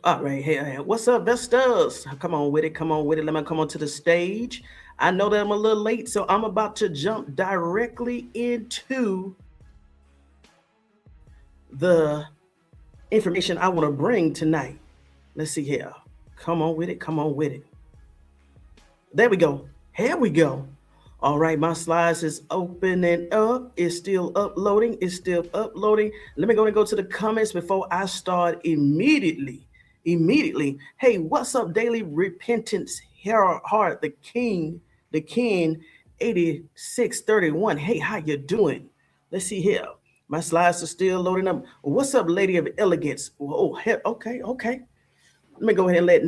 All right, hey, what's up, Vestas? Come on with it, come on with it. Let me come on to the stage. I know that I'm a little late, so I'm about to jump directly into the information I want to bring tonight. Let's see here. Come on with it, come on with it. There we go. Here we go. All right, my slides is opening up. It's still uploading. It's still uploading. Let me go and go to the comments before I start immediately. Immediately. Hey, what's up, Daily Repentance? Heart, the King, 8631. Hey, how you doing? Let's see here. My slides are still loading up. What's up, Lady of Elegance? Oh, okay, okay. Let me go ahead and let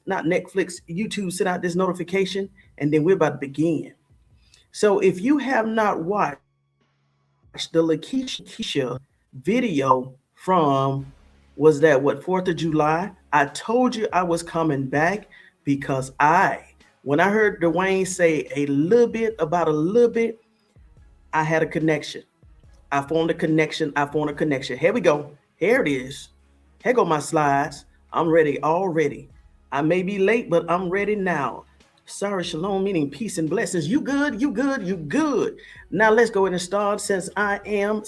not Netflix, YouTube send out this notification, and then we're about to begin. So if you have not watched the Lakeisha video from, was that what, 4th of July? I told you I was coming back because when I heard Dwayne say a little bit about a little bit, I had a connection. I formed a connection. I formed a connection. Here we go. Here it is. Here go my slides. I'm ready already. I may be late, but I'm ready now. Sorry, shalom, meaning peace and blessings. You good? You good? You good? Now let's go ahead and start. Since I am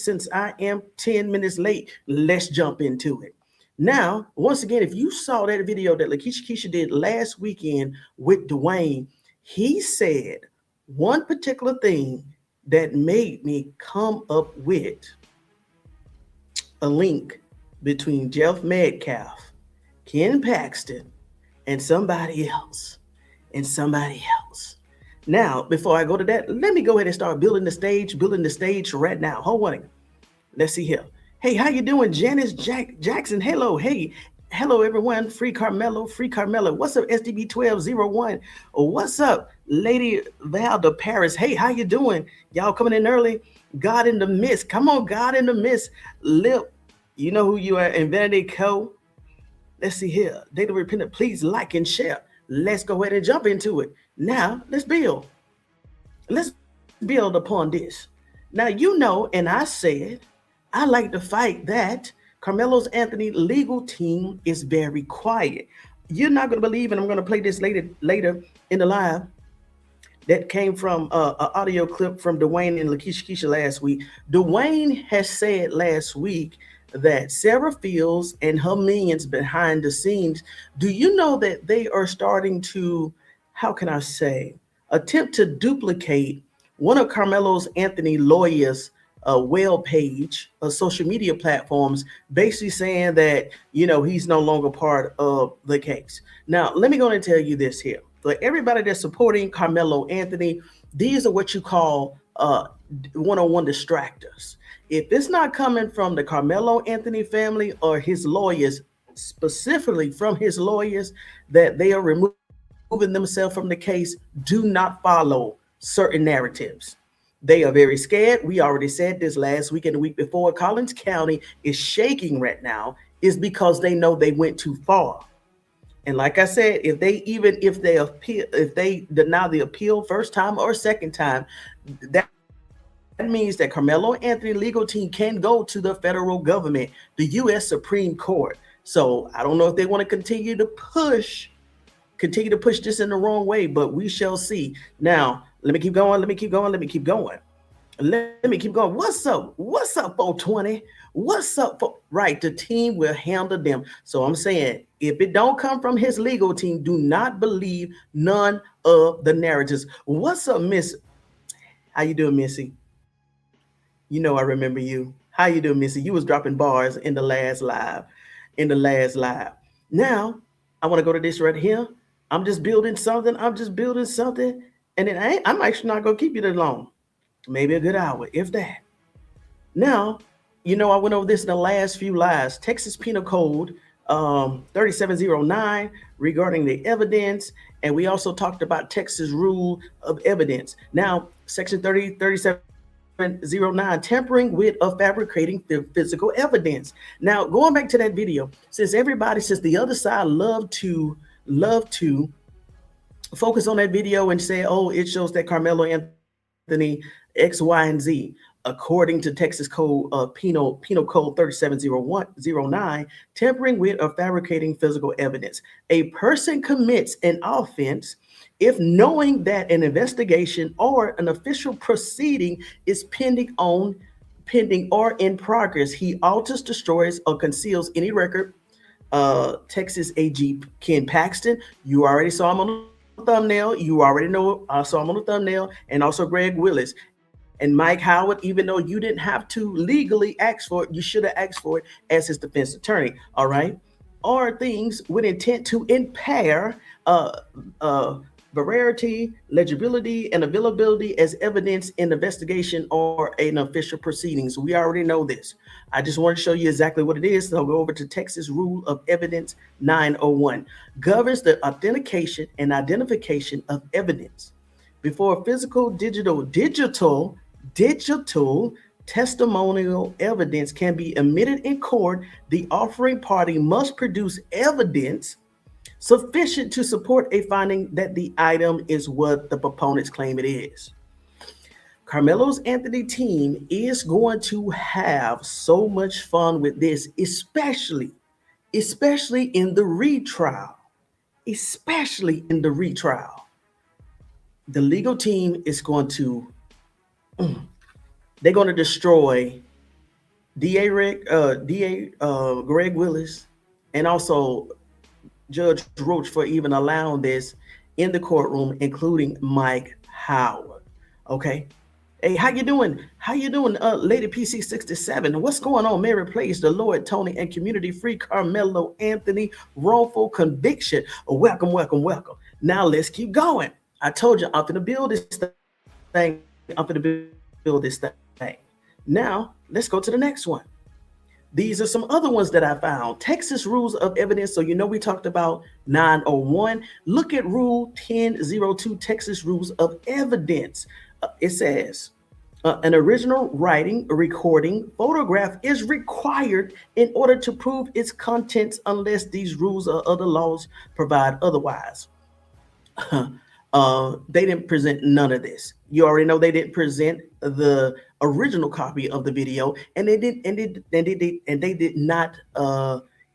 10 minutes late, let's jump into it. Now, once again, if you saw that video that Lakeisha Keisha did last weekend with Dwayne, he said one particular thing that made me come up with a link between Jeff Metcalf, Ken Paxton, and somebody else. And somebody else. Now, before I go to that, let me go ahead and start building the stage right now. Hold on. Let's see here. Hey, how you doing, Janice Jackson? Hello, hey, hello everyone. Free Carmelo, free Carmelo. What's up, SDB 1201? What's up, Lady Valda Paris? Hey, how you doing? Y'all coming in early? God in the midst. Come on, God in the midst. Lip, you know who you are, Infinity Co. Let's see here. Data Repentant, please like and share. Let's go ahead and jump into it. Now, let's build. Let's build upon this. Now, you know, and I said, I like the fact that Carmelo's Anthony legal team is very quiet. You're not going to believe, and I'm going to play this later in the live, that came from an audio clip from Dwayne and Lakeisha Keisha last week. Dwayne has said last week that Sarah Fields and her minions behind the scenes, do you know that they are starting to, how can I say, attempt to duplicate one of Carmelo's Anthony lawyers' well page, social media platforms, basically saying that, you know, he's no longer part of the case. Now, let me go and tell you this here. For everybody that's supporting Karmelo Anthony, these are what you call one-on-one distractors. If it's not coming from the Karmelo Anthony family or his lawyers, specifically from his lawyers, that they are removing themselves from the case, do not follow certain narratives. They are very scared. We already said this last week and the week before. Collins County is shaking right now, is because they know they went too far. And like I said, if they appeal, if they deny the appeal first time or second time, that means that Carmelo Anthony legal team can go to the federal government, the U.S. Supreme Court. So I don't know if they want to continue to push this in the wrong way, but we shall see. Now, let me keep going. Let me keep going. Let me keep going. Let me keep going. What's up? What's up, 420? What's up? Right, the team will handle them. So I'm saying, if it don't come from his legal team, do not believe none of the narratives. What's up, Miss? How you doing, Missy? You know I remember you. How you doing, Missy? You was dropping bars in the last live. In the last live. Now, I want to go to this right here. I'm just building something. I'm just building something. And then I'm actually not going to keep you that long. Maybe a good hour, if that. Now, you know, I went over this in the last few lives. Texas Penal Code 3709 regarding the evidence. And we also talked about Texas rule of evidence. Now, section 3709, tampering with or fabricating physical evidence. Now, going back to that video, since the other side love to focus on that video and say, oh, it shows that Carmelo Anthony X, Y, and Z. According to Texas Code Penal Code 370109, tampering with or fabricating physical evidence. A person commits an offense if knowing that an investigation or an official proceeding is pending or in progress, he alters, destroys, or conceals any record. Texas AG Ken Paxton, you already saw him on the thumbnail. You already know I saw him on the thumbnail, and also Greg Willis and Mike Howard. Even though you didn't have to legally ask for it, you should have asked for it as his defense attorney. All right, or things with intent to impair uh, veracity, legibility, and availability as evidence in investigation or an official proceedings. We already know this. I just want to show you exactly what it is. So I'll go over to Texas Rule of Evidence 901. Governs the authentication and identification of evidence. Before physical, digital testimonial evidence can be admitted in court, the offering party must produce evidence sufficient to support a finding that the item is what the proponents claim it is. Karmelo's Anthony team is going to have so much fun with this, especially in the retrial. Especially in the retrial. The legal team is going to they're going to destroy DA Greg Willis and also Judge Roach for even allowing this in the courtroom, including Mike Howard. Okay. Hey, how you doing? How you doing, Lady PC 67? What's going on? Mary Place, the Lord Tony, and community free Karmelo Anthony wrongful conviction. Welcome, welcome, welcome. Now let's keep going. I told you I'm gonna build this thing. Now let's go to the next one. These are some other ones that I found. Texas Rules of Evidence. So you know we talked about 901. Look at Rule 1002, Texas Rules of Evidence. It says an original writing, recording, photograph is required in order to prove its contents unless these rules or other laws provide otherwise. They didn't present none of this. You already know they didn't present the original copy of the video, and they did not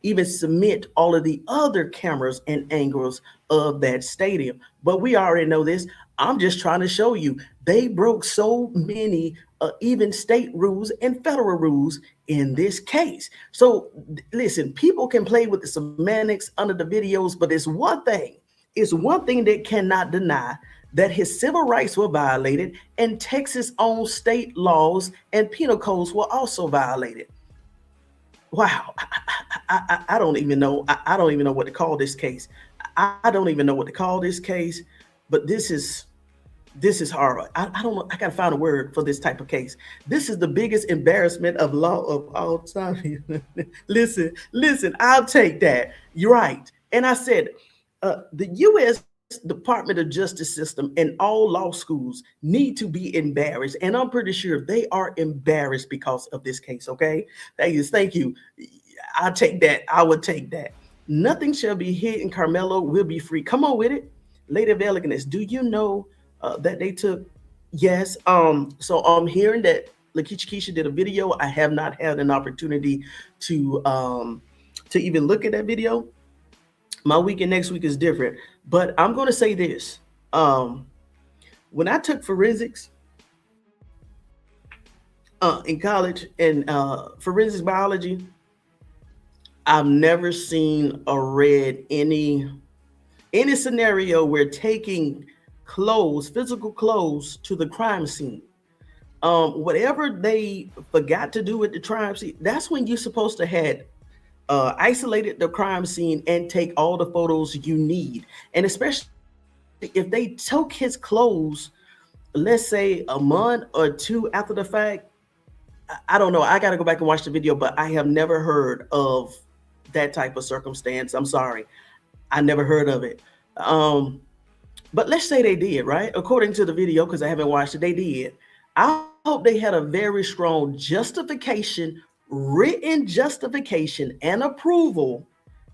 even submit all of the other cameras and angles of that stadium. But we already know this. I'm just trying to show you they broke so many even state rules and federal rules in this case. So listen, people can play with the semantics under the videos, but it's one thing that cannot deny that his civil rights were violated and Texas own state laws and penal codes were also violated. Wow, I don't even know. I don't even know what to call this case. I don't even know what to call this case, but this is horrible. I don't know. I gotta find a word for this type of case. This is the biggest embarrassment of law of all time. listen, I'll take that. You're right. And I said, the U.S. Department of Justice system and all law schools need to be embarrassed. And I'm pretty sure they are embarrassed because of this case. Okay. Thank you. I'll take that. I would take that. Nothing shall be hidden. Karmelo will be free. Come on with it. Lady of Elegance, do you know that they took? Yes. So I'm hearing that Lakeisha Keisha did a video. I have not had an opportunity to even look at that video. My weekend next week is different, but I'm going to say this. When I took forensics in college and forensics biology, I've never seen or read any scenario where taking physical clothes to the crime scene. Whatever they forgot to do at the crime scene, that's when you're supposed to have isolated the crime scene and take all the photos you need. And especially if they took his clothes, let's say a month or two after the fact, I don't know. I got to go back and watch the video, but I have never heard of that type of circumstance. I'm sorry. I never heard of it. But let's say they did, right? According to the video, because I haven't watched it, they did. I hope they had a very strong justification, written justification and approval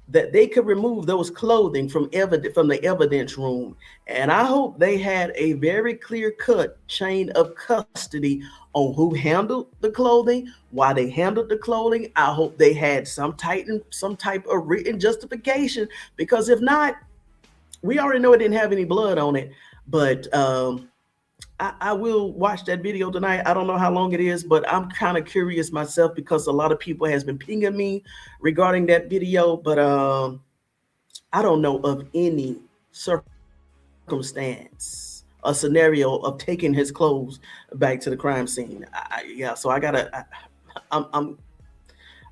that they could remove those clothing from the evidence room. And I hope they had a very clear cut chain of custody on who handled the clothing, why they handled the clothing. I hope they had some type of written justification, because if not, we already know it didn't have any blood on it. But I will watch that video tonight. I don't know how long it is, but I'm kind of curious myself because a lot of people has been pinging me regarding that video. But I don't know of any circumstance, a scenario of taking his clothes back to the crime scene. Yeah, so I'm, I'm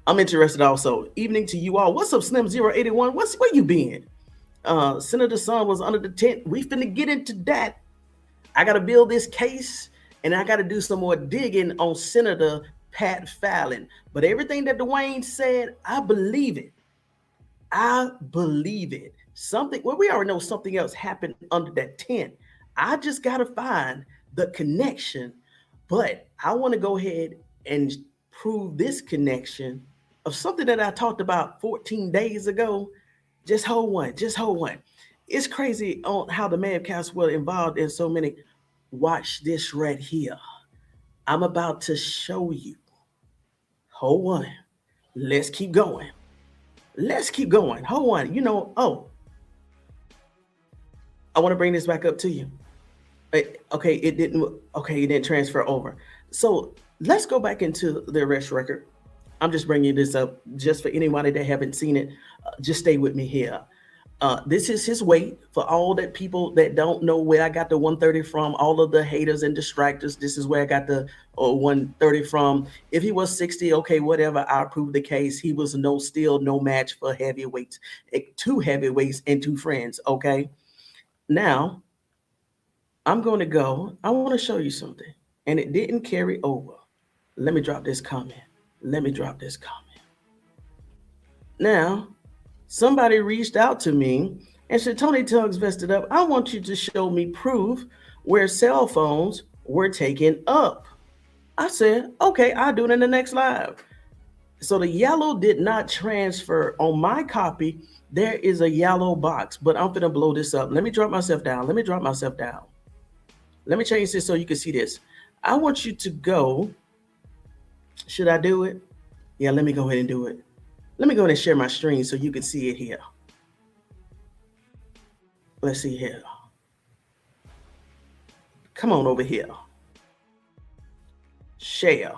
I'm interested also. Evening to you all. What's up, Slim081? Where you been? Senator Son was under the tent. We finna get into that. I gotta build this case, and I gotta do some more digging on Senator Pat Fallon. But everything that Dwayne said, I believe it. I believe it. Something, well, we already know something else happened under that tent. I just gotta find the connection. But I want to go ahead and prove this connection of something that I talked about 14 days ago. Just hold one. Just hold one. It's crazy on how the Metcalfs were involved in so many. Watch this right here. I'm about to show you. Hold on. Let's keep going. Let's keep going. Hold on. I want to bring this back up to you. Okay, it didn't. Okay, it didn't transfer over. So let's go back into the arrest record. I'm just bringing this up just for anybody that haven't seen it. Just stay with me here. This is his weight for all that people that don't know where I got the 130 from. All of the haters and distractors. This is where I got the 130 from. If he was 60, okay, whatever. I'll prove the case. He was still no match for heavyweights. Two heavyweights and two friends. Okay. Now I'm going to go. I want to show you something, and it didn't carry over. Let me drop this comment. Now, somebody reached out to me and said, Tony Tuggs vested up. I want you to show me proof where cell phones were taken up. I said, okay, I'll do it in the next live. So the yellow did not transfer on my copy. There is a yellow box, but I'm going to blow this up. Let me drop myself down. Let me change this so you can see this. I want you to go. Should I do it? Yeah, let me go ahead and do it. Let me go ahead and share my screen so you can see it here. Let's see here. Come on over here. Share.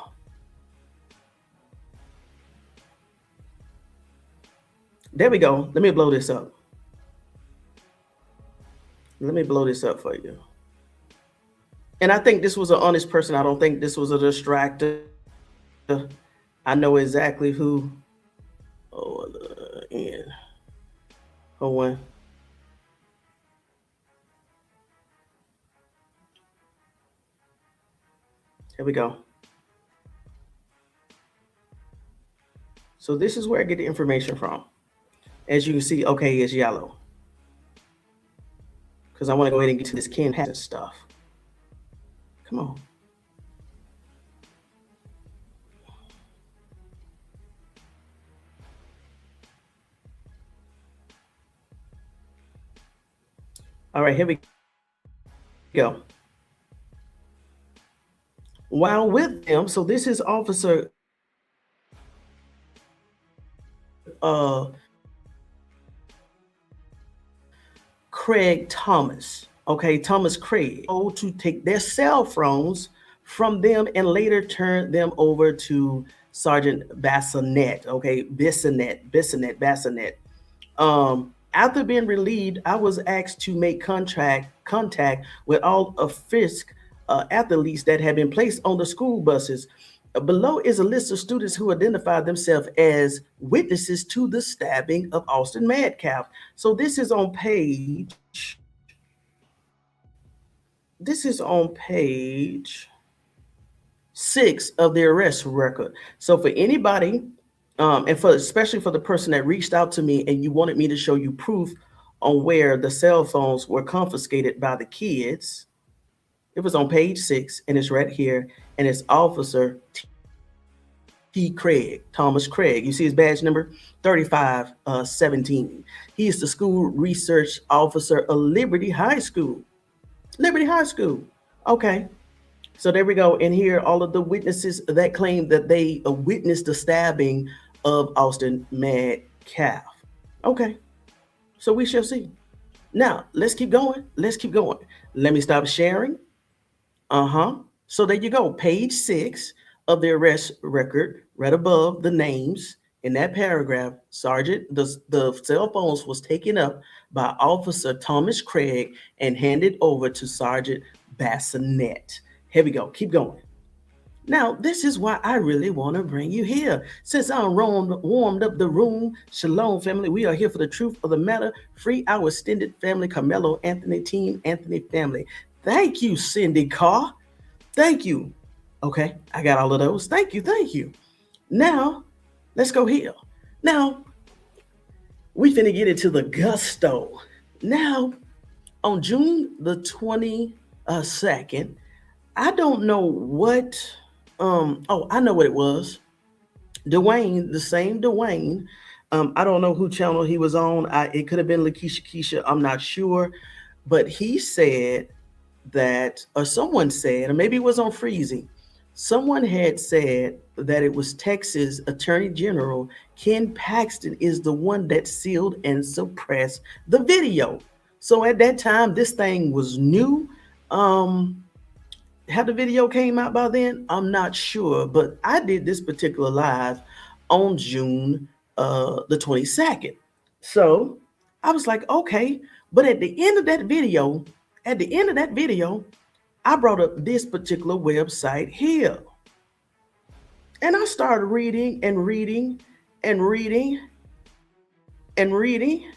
There we go. Let me blow this up. Let me blow this up for you. And I think this was an honest person. I don't think this was a distractor. I know exactly who. Hold on. Here we go. So this is where I get the information from. As you can see, okay, it's yellow. Because I want to go ahead and get to this Ken Paxton stuff. Come on. All right, here we go. While with them, so this is Officer Craig Thomas. Okay, Thomas Craig. To take their cell phones from them and later turn them over to Sergeant Bassinet. Okay, Bassinet. After being relieved, I was asked to make contact with all of Fisk athletes that had been placed on the school buses. Below is a list of students who identified themselves as witnesses to the stabbing of Austin Metcalf. So this is on page 6 of the arrest record. So for anybody, and especially for the person that reached out to me and you wanted me to show you proof on where the cell phones were confiscated by the kids, it was on page 6 and it's right here, and it's Officer P. Craig, Thomas Craig. You see his badge number 3517. He is the school research officer of Liberty High School. Liberty High School. Okay. So there we go. And here all of the witnesses that claim that they witnessed the stabbing of Austin Metcalf. Okay. So we shall see. Now, let's keep going. Let's keep going. Let me stop sharing. So there you go. Page 6 of the arrest record, right above the names in that paragraph. Sergeant, the cell phones was taken up by Officer Thomas Craig and handed over to Sergeant Bassinet. Here we go. Keep going. Now, this is why I really want to bring you here. Since I warmed up the room, Shalom family, we are here for the truth of the matter. Free our extended family, Karmelo Anthony, Team Anthony family. Thank you, Cindy Carr. Thank you. Okay, I got all of those. Thank you, thank you. Now, let's go here. Now, we finna get into the gusto. Now, on June the 22nd, I don't know what, I know what it was. Dwayne, the same Dwayne. I don't know who channel he was on. It could have been Lakeisha Keisha. I'm not sure. But he said that, or someone said, or maybe it was on Freezy. Someone had said that it was Texas Attorney General Ken Paxton is the one that sealed and suppressed the video. So at that time, this thing was new. How the video came out by then, I'm not sure, but I did this particular live on June the 22nd. So I was like, okay, but at the end of that video, I brought up this particular website here. And I started reading and reading and reading and reading.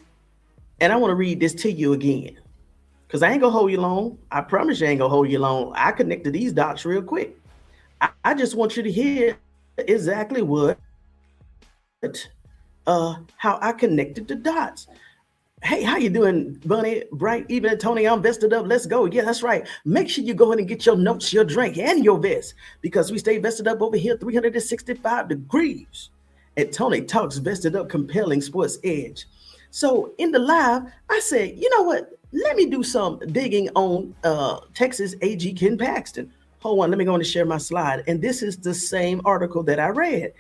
And I want to read this to you again, because I ain't gonna hold you long. I promise you I ain't gonna hold you long. I connected these dots real quick. I just want you to hear exactly how I connected the dots. Hey, how you doing, Bunny? Bright evening, Tony. I'm vested up. Let's go. Yeah, that's right. Make sure you go ahead and get your notes, your drink, and your vest, because we stay vested up over here 365 degrees at Tony Talks Vested Up Compelling Sports Edge. So in the live, I said, you know what? Let me do some digging on Texas AG Ken Paxton. Hold on, let me go and share my slide. And this is the same article that I read.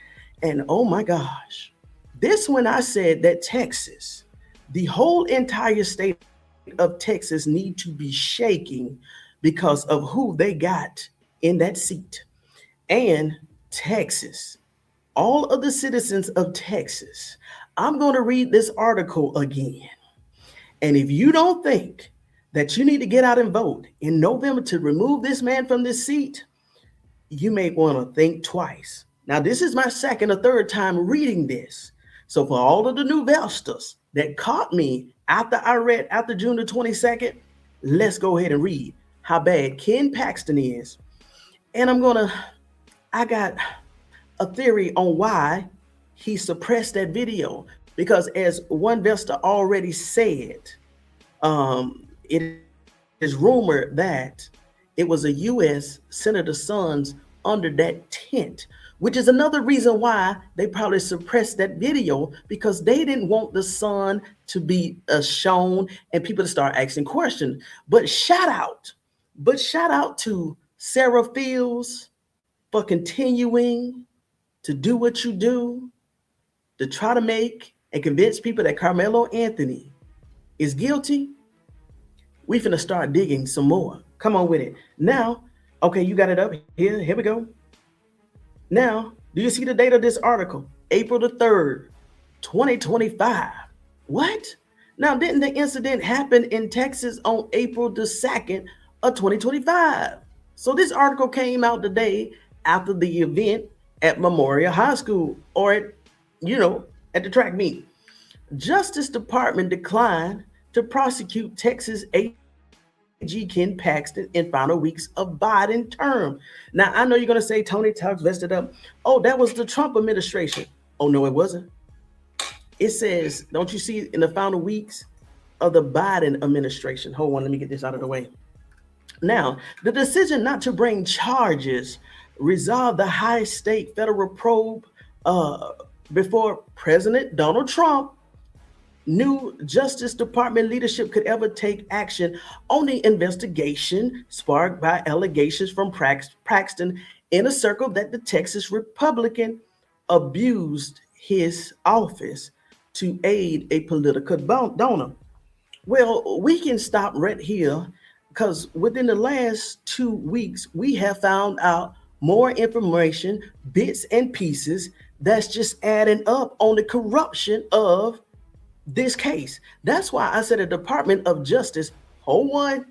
And oh my gosh, this when I said that Texas, the whole entire state of Texas need to be shaking because of who they got in that seat. And Texas, all of the citizens of Texas, I'm going to read this article again. And if you don't think that you need to get out and vote in November to remove this man from this seat, you may want to think twice. Now, this is my second or third time reading this. So for all of the new Vesters that caught me after I read after June the 22nd, let's go ahead and read how bad Ken Paxton is. And I got a theory on why he suppressed that video, because as one Vesta already said, it is rumored that it was a U.S. Senator's sons under that tent, which is another reason why they probably suppressed that video, because they didn't want the son to be shown and people to start asking questions. But shout out to Sarah Fields for continuing to do what you do, to try to make and convince people that Karmelo Anthony is guilty. We finna start digging some more. Come on with it. Now, okay, you got it up here. Here we go. Now, do you see the date of this article? April the 3rd, 2025. What? Now, didn't the incident happen in Texas on April the 2nd of 2025? So this article came out the day after the event at Memorial High School, or at the track meet. Justice Department declined to prosecute Texas AG Ken Paxton in final weeks of Biden term. Now, I know you're going to say Tony Talks Vested Up. Oh, that was the Trump administration. Oh, no, it wasn't. It says, don't you see in the final weeks of the Biden administration? Hold on, let me get this out of the way. Now, the decision not to bring charges resolve the high stake federal probe uh, before President Donald Trump new Justice Department leadership could ever take action on the investigation sparked by allegations from Paxton in a circle that the Texas Republican abused his office to aid a political donor. Well, we can stop right here because within the last 2 weeks, we have found out more information, bits and pieces that's just adding up on the corruption of this case. That's why I said the Department of Justice, hold on,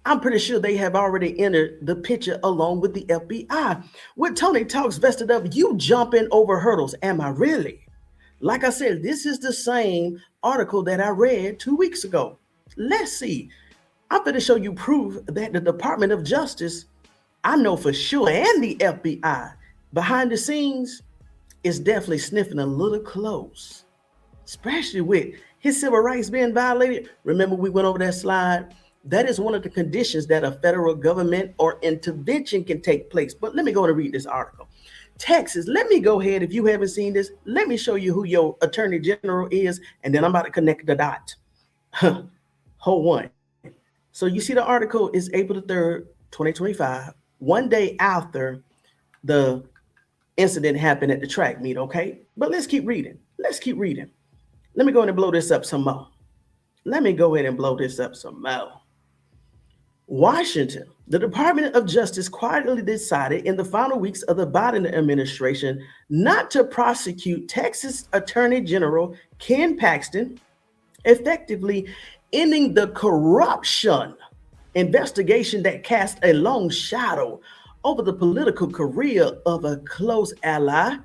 I'm pretty sure they have already entered the picture along with the FBI. With Tony Talks vested up, you jumping over hurdles. Am I really? Like I said, this is the same article that I read 2 weeks ago. Let's see. I'm going to show you proof that the Department of Justice, I know for sure, and the FBI behind the scenes is definitely sniffing a little close, especially with his civil rights being violated. Remember, we went over that slide. That is one of the conditions that a federal government or intervention can take place. But let me go and read this article. Texas, let me go ahead. If you haven't seen this, let me show you who your attorney general is, and then I'm about to connect the dot. Hold on. So you see the article is April the 3rd, 2025, one day after the incident happened at the track meet, okay? But let's keep reading. Let's keep reading. Let me go ahead and blow this up some more. Let me go ahead and blow this up some more. Washington, the Department of Justice quietly decided in the final weeks of the Biden administration not to prosecute Texas Attorney General Ken Paxton, effectively ending the corruption investigation that cast a long shadow over the political career of a close ally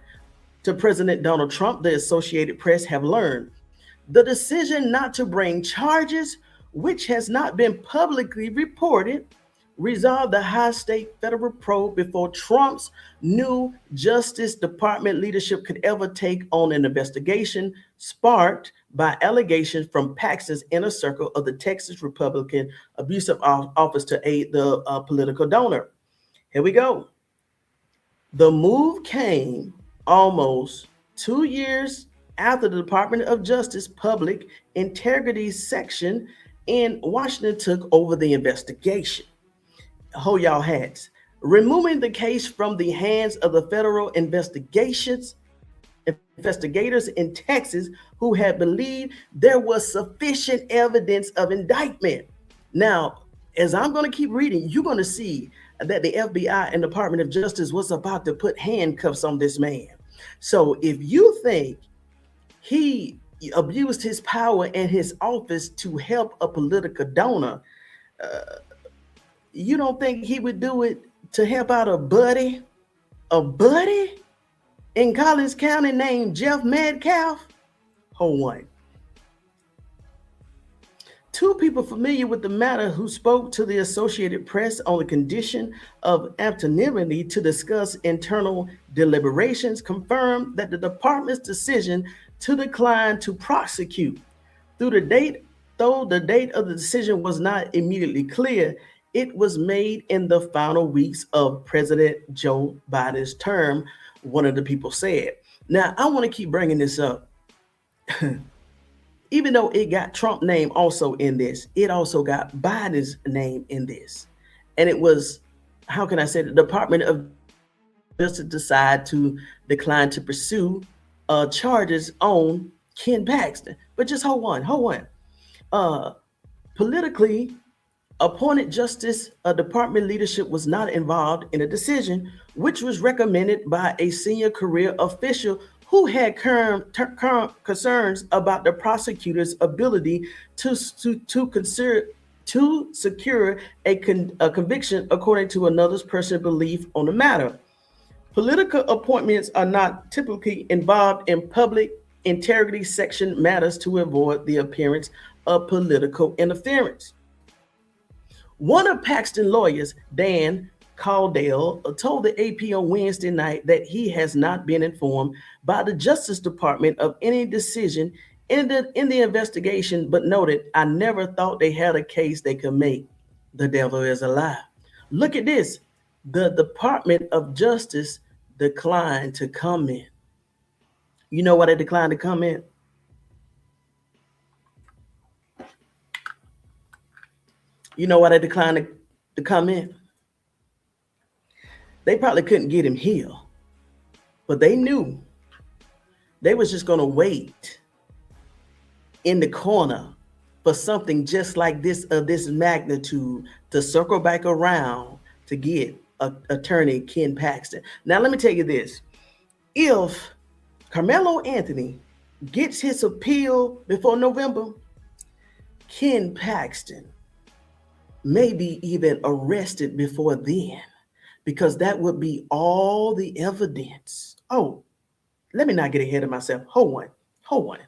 to President Donald Trump. The Associated Press have learned the decision not to bring charges, which has not been publicly reported, resolved the high-stake federal probe before Trump's new Justice Department leadership could ever take on an investigation sparked by allegations from Paxton's inner circle of the Texas Republican abusive office to aid the political donor. Here we go. The move came almost 2 years after the Department of Justice Public Integrity Section in Washington took over the investigation. Hold y'all hats. Removing the case from the hands of the federal investigators in Texas who had believed there was sufficient evidence of indictment. Now, as I'm going to keep reading, you're going to see that the FBI and Department of Justice was about to put handcuffs on this man. So if you think he abused his power and his office to help a political donor, you don't think he would do it to help out a buddy in Collins County named Jeff Metcalf? Hold on. Two people familiar with the matter who spoke to the Associated Press on the condition of anonymity to discuss internal deliberations confirmed that the department's decision to decline to prosecute though the date of the decision was not immediately clear, it was made in the final weeks of President Joe Biden's term, one of the people said. Now, I want to keep bringing this up. Even though it got Trump's name also in this, it also got Biden's name in this. And it was, how can I say, the Department of Justice decided to decline to pursue charges on Ken Paxton. But just hold on. Politically appointed Justice Department leadership was not involved in a decision which was recommended by a senior career official who had concerns about the prosecutor's ability to secure a conviction according to another person's belief on the matter. Political appointments are not typically involved in public integrity section matters to avoid the appearance of political interference. One of Paxton's lawyers, Dan Caldwell, told the AP on Wednesday night that he has not been informed by the Justice Department of any decision in the investigation, but noted, "I never thought they had a case they could make. The devil is alive." Look at this. the Department of Justice declined to comment. You know why they declined to comment? You know why they declined to comment? They probably couldn't get him here, but they knew they was just going to wait in the corner for something just like this of this magnitude to circle back around to get attorney Ken Paxton. Now let me tell you this. If Karmelo Anthony gets his appeal before November, Ken Paxton may be even arrested before then, because that would be all the evidence. Oh, let me not get ahead of myself. Hold on.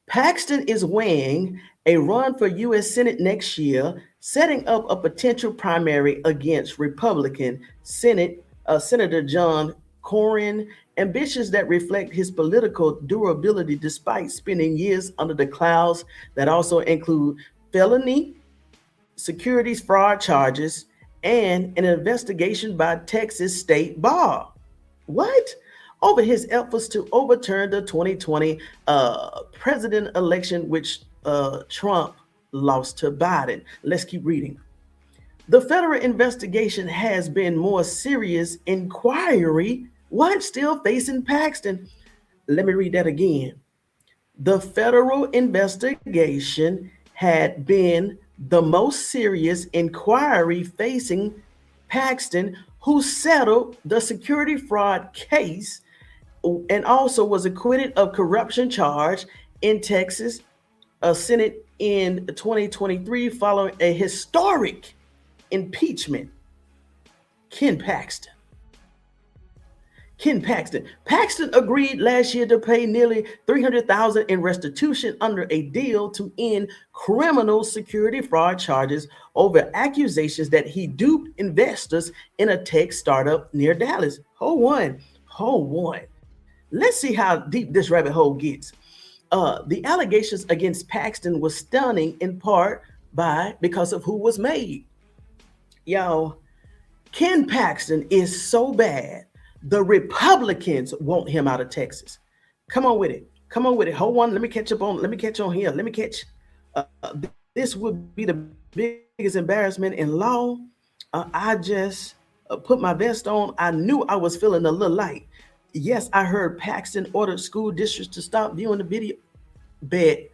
Paxton is weighing a run for U.S. Senate next year, setting up a potential primary against Republican Senator John Cornyn, ambitions that reflect his political durability despite spending years under the clouds that also include felony securities fraud charges and an investigation by Texas State Bar. What? Over his efforts to overturn the 2020 president election, which Trump lost to Biden. Let's keep reading. The federal investigation has been more serious inquiry. What? Still facing Paxton. Let me read that again. The federal investigation had been the most serious inquiry facing Paxton, who settled the security fraud case and also was acquitted of corruption charge in Texas Senate in 2023 following a historic impeachment. Ken Paxton. Paxton agreed last year to pay nearly $300,000 in restitution under a deal to end criminal security fraud charges over accusations that he duped investors in a tech startup near Dallas. Hold on. Let's see how deep this rabbit hole gets. The allegations against Paxton was stunning in part because of who was made. Y'all, Ken Paxton is so bad, the Republicans want him out of Texas. Come on with it. Hold on. Let me catch on here. This would be the biggest embarrassment in law. I just put my vest on. I knew I was feeling a little light. Yes, I heard Paxton ordered school districts to stop viewing the video. Bet.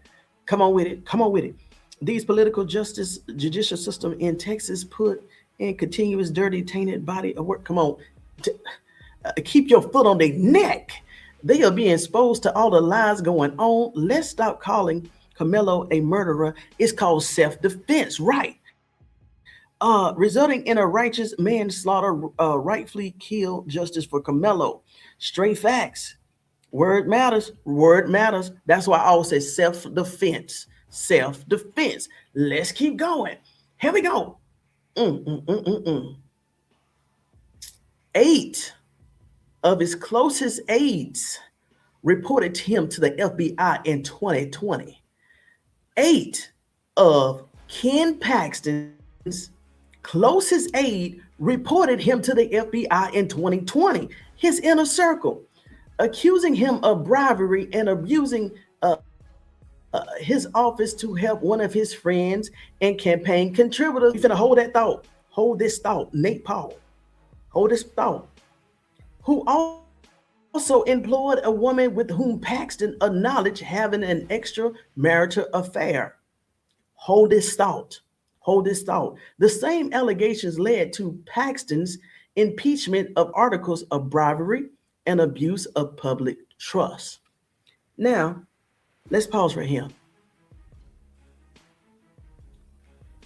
Come on with it. These political justice judicial system in Texas put in continuous dirty, tainted body of work. Come on. Keep your foot on their neck. They are being exposed to all the lies going on. Let's stop calling Karmelo a murderer. It's called self-defense, right? Resulting in a righteous manslaughter, rightfully killed justice for Karmelo. Straight facts. Word matters. That's why I always say self-defense. Let's keep going. Here we go. 8 of his closest aides reported him to the FBI in 2020. 8 of Ken Paxton's closest aide reported him to the FBI in 2020. His inner circle, accusing him of bribery and abusing his office to help one of his friends and campaign contributors. You finna hold that thought. Hold this thought, Nate Paul. Hold this thought. Who also employed a woman with whom Paxton acknowledged having an extramarital affair. Hold this thought. The same allegations led to Paxton's impeachment of articles of bribery and abuse of public trust. Now, let's pause right here.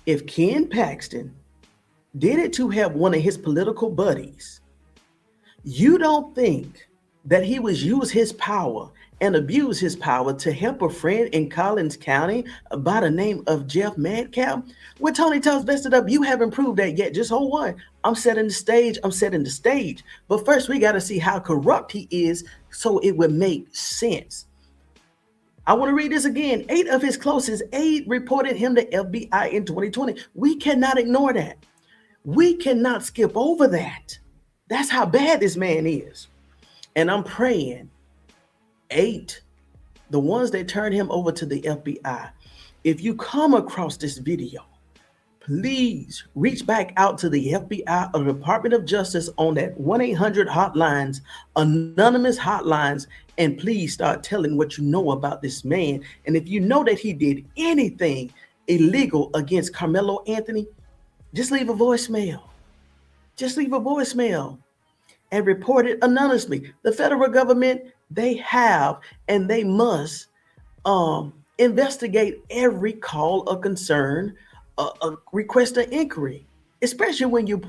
If Ken Paxton did it to help one of his political buddies, you don't think that he would use his power and abuse his power to help a friend in Collins County by the name of Jeff Metcalf? When Tony tells vested up, you haven't proved that yet. Just hold on. I'm setting the stage. But first, we got to see how corrupt he is so it would make sense. I want to read this again. 8 of his closest aides reported him to FBI in 2020. We cannot ignore that. We cannot skip over that. That's how bad this man is. And I'm praying, eight, the ones that turned him over to the FBI, if you come across this video, please reach back out to the FBI or the Department of Justice on that 1-800 hotlines, anonymous hotlines, and please start telling what you know about this man. And if you know that he did anything illegal against Karmelo Anthony, just leave a voicemail. Just leave a voicemail and report it anonymously. The federal government, they have and they must investigate every call of concern, a request of inquiry, especially when you're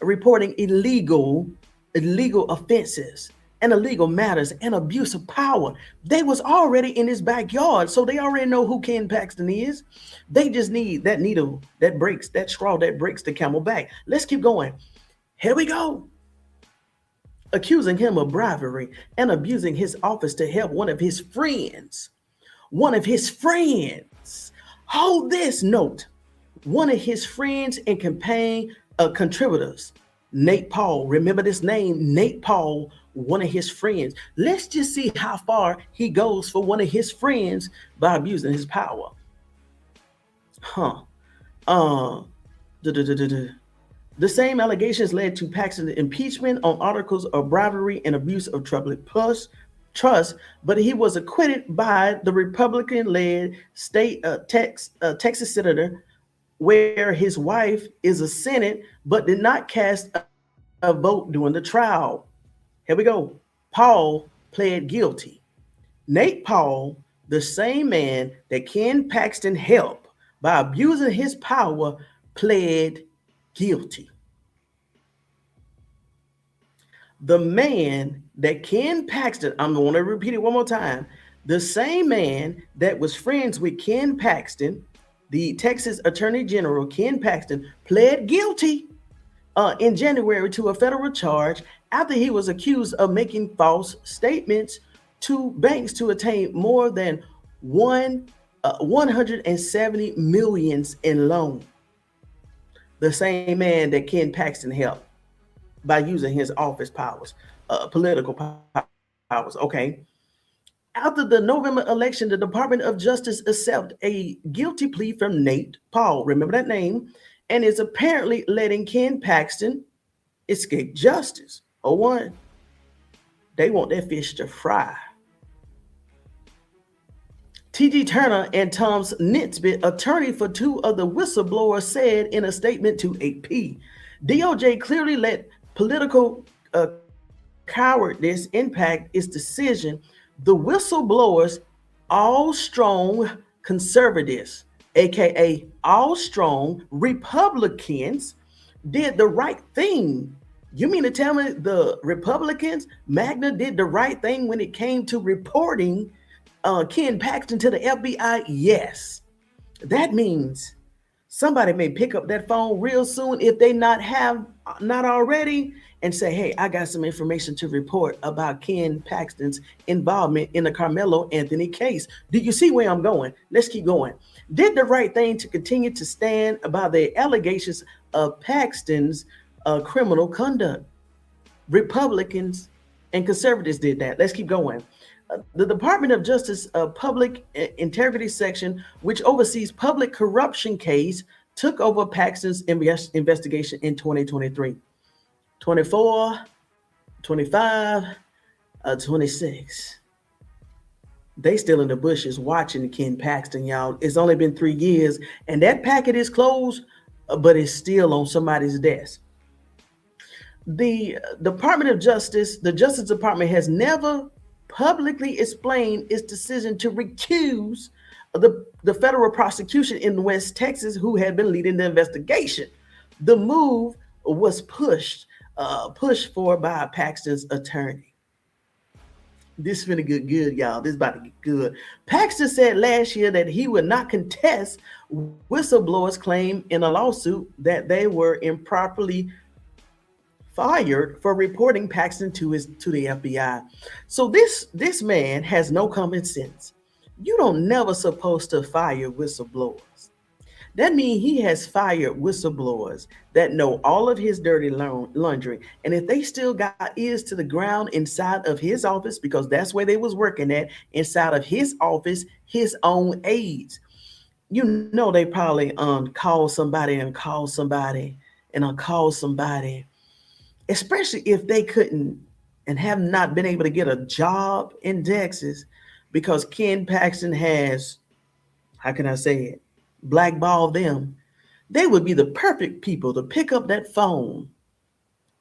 reporting illegal offenses and illegal matters and abuse of power. They was already in his backyard, so they already know who Ken Paxton is. They just need that needle that breaks, that straw that breaks the camel back. Let's keep going. Here we go. Accusing him of bribery and abusing his office to help one of his friends. One of his friends. Hold this note. One of his friends and campaign contributors, Nate Paul. Remember this name, Nate Paul, one of his friends. Let's just see how far he goes for one of his friends by abusing his power. The same allegations led to Paxton's impeachment on articles of bribery and abuse of trust, but he was acquitted by the Republican-led state Texas senator, where his wife is a Senate, but did not cast a vote during the trial. Here we go. Paul pled guilty. Nate Paul, the same man that Ken Paxton helped by abusing his power, pled guilty. The man that Ken Paxton, I'm going to repeat it one more time, the same man that was friends with Ken Paxton, the Texas Attorney General, Ken Paxton, pled guilty in January to a federal charge after he was accused of making false statements to banks to attain more than 170 millions in loan. The same man that Ken Paxton helped by using his office powers, political powers. Okay. After the November election, the Department of Justice accepted a guilty plea from Nate Paul, remember that name, and is apparently letting Ken Paxton escape justice. Oh, one, they want their fish to fry. T.G. Turner and Tom's Nitzbit, attorney for two of the whistleblowers, said in a statement to AP, DOJ clearly let political cowardice impact its decision. The whistleblowers, all strong conservatives, aka all strong Republicans, did the right thing. You mean to tell me the Republicans, Magna, did the right thing when it came to reporting Ken Paxton to the FBI? Yes. That means somebody may pick up that phone real soon if they not already, and say, hey, I got some information to report about Ken Paxton's involvement in the Karmelo Anthony case. Do you see where I'm going? Let's keep going. Did the right thing to continue to stand by the allegations of Paxton's criminal conduct. Republicans and conservatives did that. Let's keep going. The Department of Justice Public Integrity Section, which oversees public corruption case, took over Paxton's investigation in 2023. 24, 25, 26. They still in the bushes watching Ken Paxton, y'all. It's only been 3 years, and that packet is closed, but it's still on somebody's desk. The Department of Justice, the Justice Department, has never publicly explained its decision to recuse the federal prosecution in West Texas who had been leading the investigation. The move was pushed for by Paxton's attorney. This is gonna get good, y'all. This is about to get good. Paxton said last year that he would not contest whistleblowers' claim in a lawsuit that they were improperly fired for reporting Paxton to the FBI. So this man has no common sense. You don't never supposed to fire whistleblowers. That means he has fired whistleblowers that know all of his dirty laundry. And if they still got ears to the ground inside of his office, because that's where they was working at, inside of his office, his own aides, you know they probably call somebody and call somebody and call somebody, especially if they couldn't and have not been able to get a job in Texas because Ken Paxton has, how can I say it, blackballed them. They would be the perfect people to pick up that phone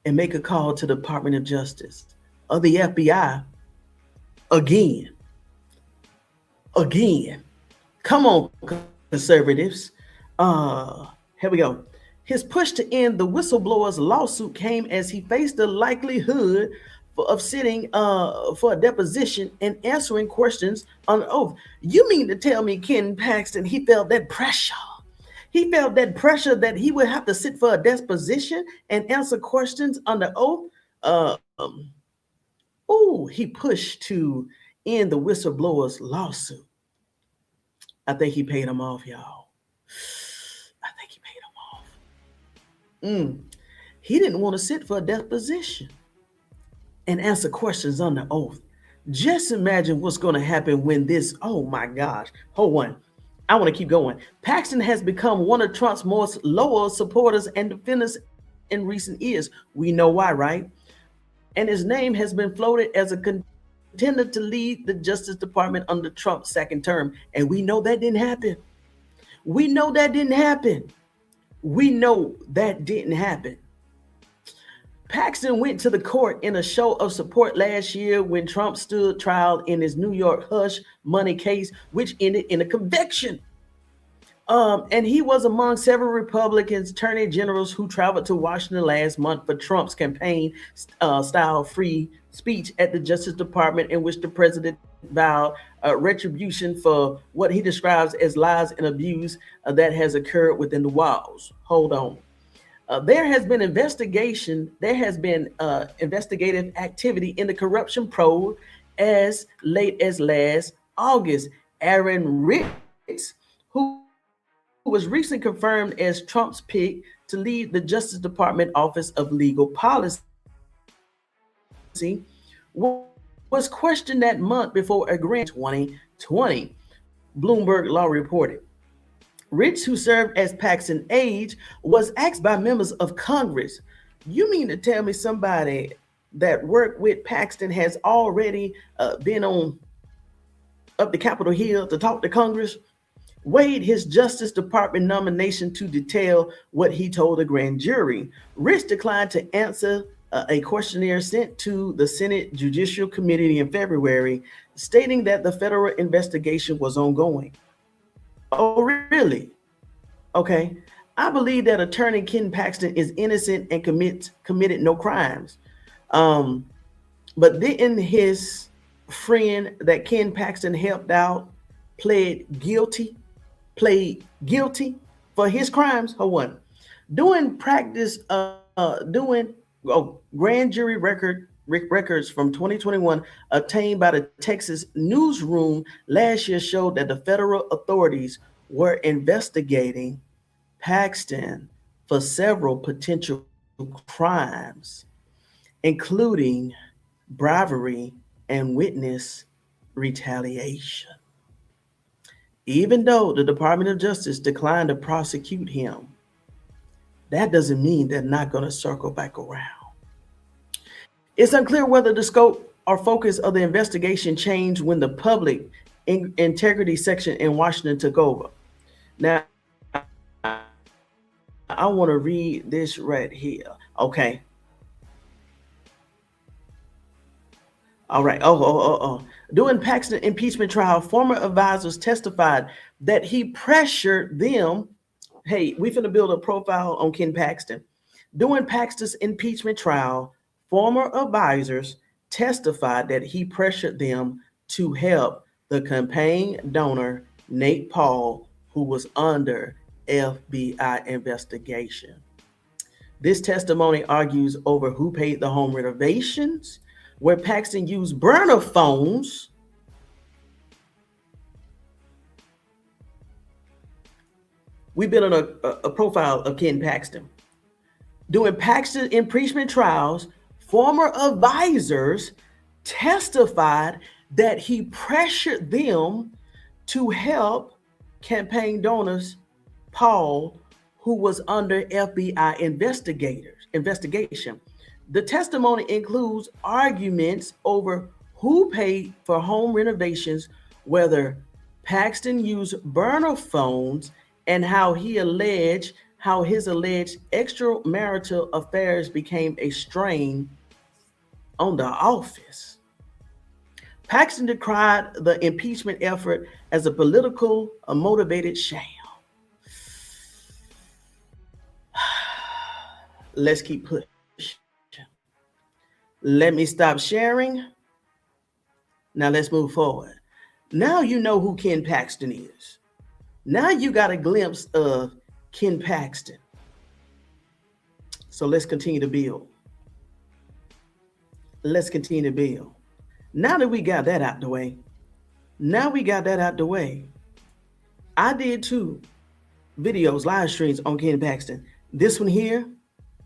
and make a call to the Department of Justice or the FBI again, again. Come on, conservatives. Here we go. His push to end the whistleblower's lawsuit came as he faced the likelihood of sitting for a deposition and answering questions on oath. You mean to tell me Ken Paxton, he felt that pressure? He felt that pressure that he would have to sit for a deposition and answer questions under oath. Um, he pushed to end the whistleblower's lawsuit. I think he paid him off, y'all. I think he paid him off. He didn't want to sit for a deposition and answer questions under oath. Just imagine what's going to happen when this, oh my gosh, hold on. I want to keep going. Paxton has become one of Trump's most loyal supporters and defenders in recent years. We know why, right? And his name has been floated as a contender to lead the Justice Department under Trump's second term. And we know that didn't happen. We know that didn't happen. We know that didn't happen. Paxton went to the court in a show of support last year when Trump stood trial in his New York hush money case, which ended in a conviction. And he was among several Republicans, attorney generals who traveled to Washington last month for Trump's campaign style free speech at the Justice Department, in which the president vowed retribution for what he describes as lies and abuse that has occurred within the walls. Hold on. There has been investigation. There has been investigative activity in the corruption probe as late as last August. Aaron Ritz, who was recently confirmed as Trump's pick to lead the Justice Department Office of Legal Policy, was questioned that month before agreeing to terminate his position in 2020. Bloomberg Law reported. Ritz, who served as Paxton's aide, was asked by members of Congress, you mean to tell me somebody that worked with Paxton has already been on up the Capitol Hill to talk to Congress? Weighed his Justice Department nomination to detail what he told a grand jury. Ritz declined to answer a questionnaire sent to the Senate Judicial Committee in February, stating that the federal investigation was ongoing. Oh, really? Okay. I believe that attorney Ken Paxton is innocent and committed no crimes. But didn't his friend that Ken Paxton helped out played guilty for his crimes? Hold on. Doing practice, grand jury records from 2021 obtained by the Texas newsroom last year showed that the federal authorities were investigating Paxton for several potential crimes, including bribery and witness retaliation. Even though the Department of Justice declined to prosecute him, that doesn't mean they're not going to circle back around. It's unclear whether the scope or focus of the investigation changed when the public integrity section in Washington took over. Now, I want to read this right here. Okay. All right. During Paxton impeachment trial, former advisors testified that he pressured them. Hey, we finna build a profile on Ken Paxton. During Paxton's impeachment trial, former advisors testified that he pressured them to help the campaign donor, Nate Paul, who was under FBI investigation. This testimony argues over who paid the home renovations, where Paxton used burner phones We've been on a profile of Ken Paxton. During Paxton's impeachment trials, former advisors testified that he pressured them to help campaign donors Paul, who was under FBI investigation. The testimony includes arguments over who paid for home renovations, whether Paxton used burner phones, and how his alleged extramarital affairs became a strain on the office. Paxton decried the impeachment effort as a political, motivated sham. Let's keep pushing. Let me stop sharing. Now let's move forward. Now you know who Ken Paxton is. Now you got a glimpse of Ken Paxton. So let's continue to build. Let's continue to build. Now that we got that out the way, I did 2 videos, live streams on Ken Paxton. This one here,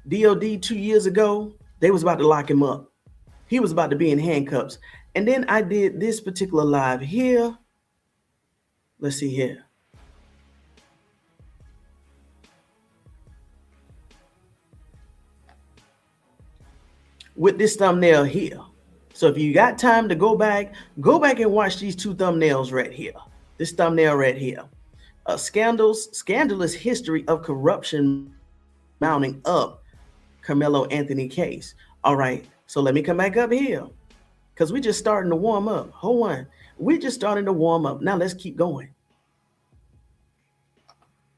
DOD 2 years ago, they was about to lock him up. He was about to be in handcuffs. And then I did this particular live here. Let's see here. With this thumbnail here. So if you got time to go back and watch these 2 thumbnails right here. This thumbnail right here. Scandalous history of corruption mounting up Karmelo Anthony case. All right, so let me come back up here because we're just starting to warm up. Hold on. We're just starting to warm up. Now let's keep going.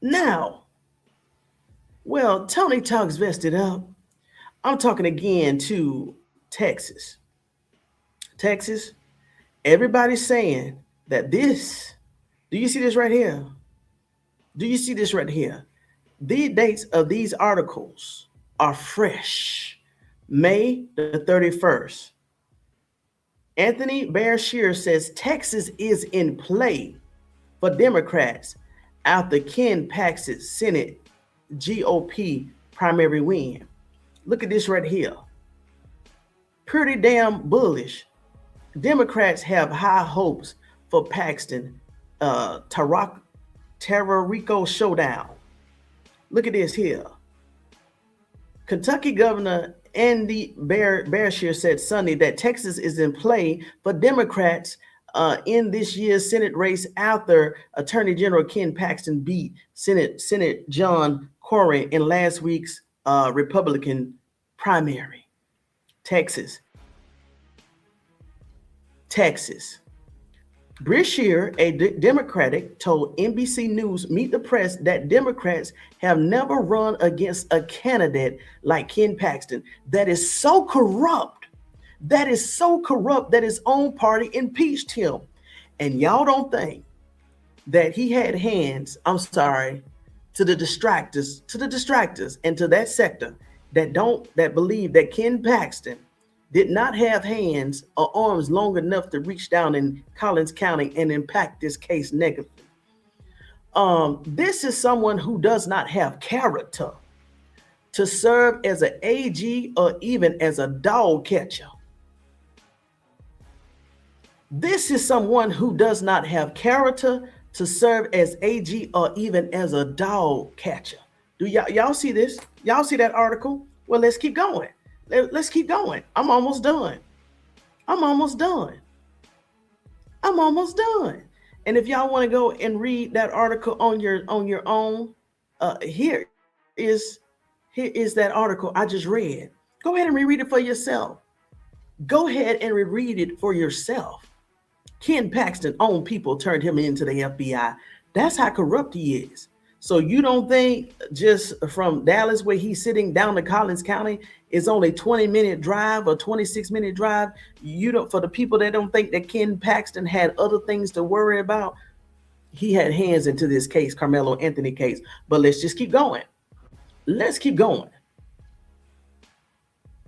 Now, well, Tony Talks vested up. I'm talking again to Texas. Texas, everybody's saying that this, do you see this right here? Do you see this right here? The dates of these articles are fresh. May the 31st. Anthony Bear-Shear says Texas is in play for Democrats after Ken Paxton Senate GOP primary win. Look at this right here. Pretty damn bullish. Democrats have high hopes for Paxton Terrorico showdown. Look at this here. Kentucky Governor Andy Bear-Shear said Sunday that Texas is in play for Democrats in this year's Senate race after Attorney General Ken Paxton beat Senate John Cornyn in last week's Republican primary. Texas. Bear-Shear, a Democratic, told NBC News Meet the Press that Democrats have never run against a candidate like Ken Paxton that is so corrupt, that his own party impeached him. And y'all don't think that he had hands, to the distractors and to that sector that believe that Ken Paxton did not have hands or arms long enough to reach down in Collins County and impact this case negatively. This is someone who does not have character to serve as an AG or even as a dog catcher. This is someone who does not have character to serve as AG or even as a dog catcher. Do y'all see this? Y'all see that article? Well, let's keep going. Let's keep going. I'm almost done. And if y'all want to go and read that article on your own, here is that article I just read. Go ahead and reread it for yourself. Ken Paxton owned people turned him into the FBI. That's how corrupt he is. So you don't think just from Dallas, where he's sitting, down to Collins County is only 20-minute drive or 26-minute drive? For the people that don't think that Ken Paxton had other things to worry about, he had hands into this case, Karmelo Anthony case. But let's just keep going.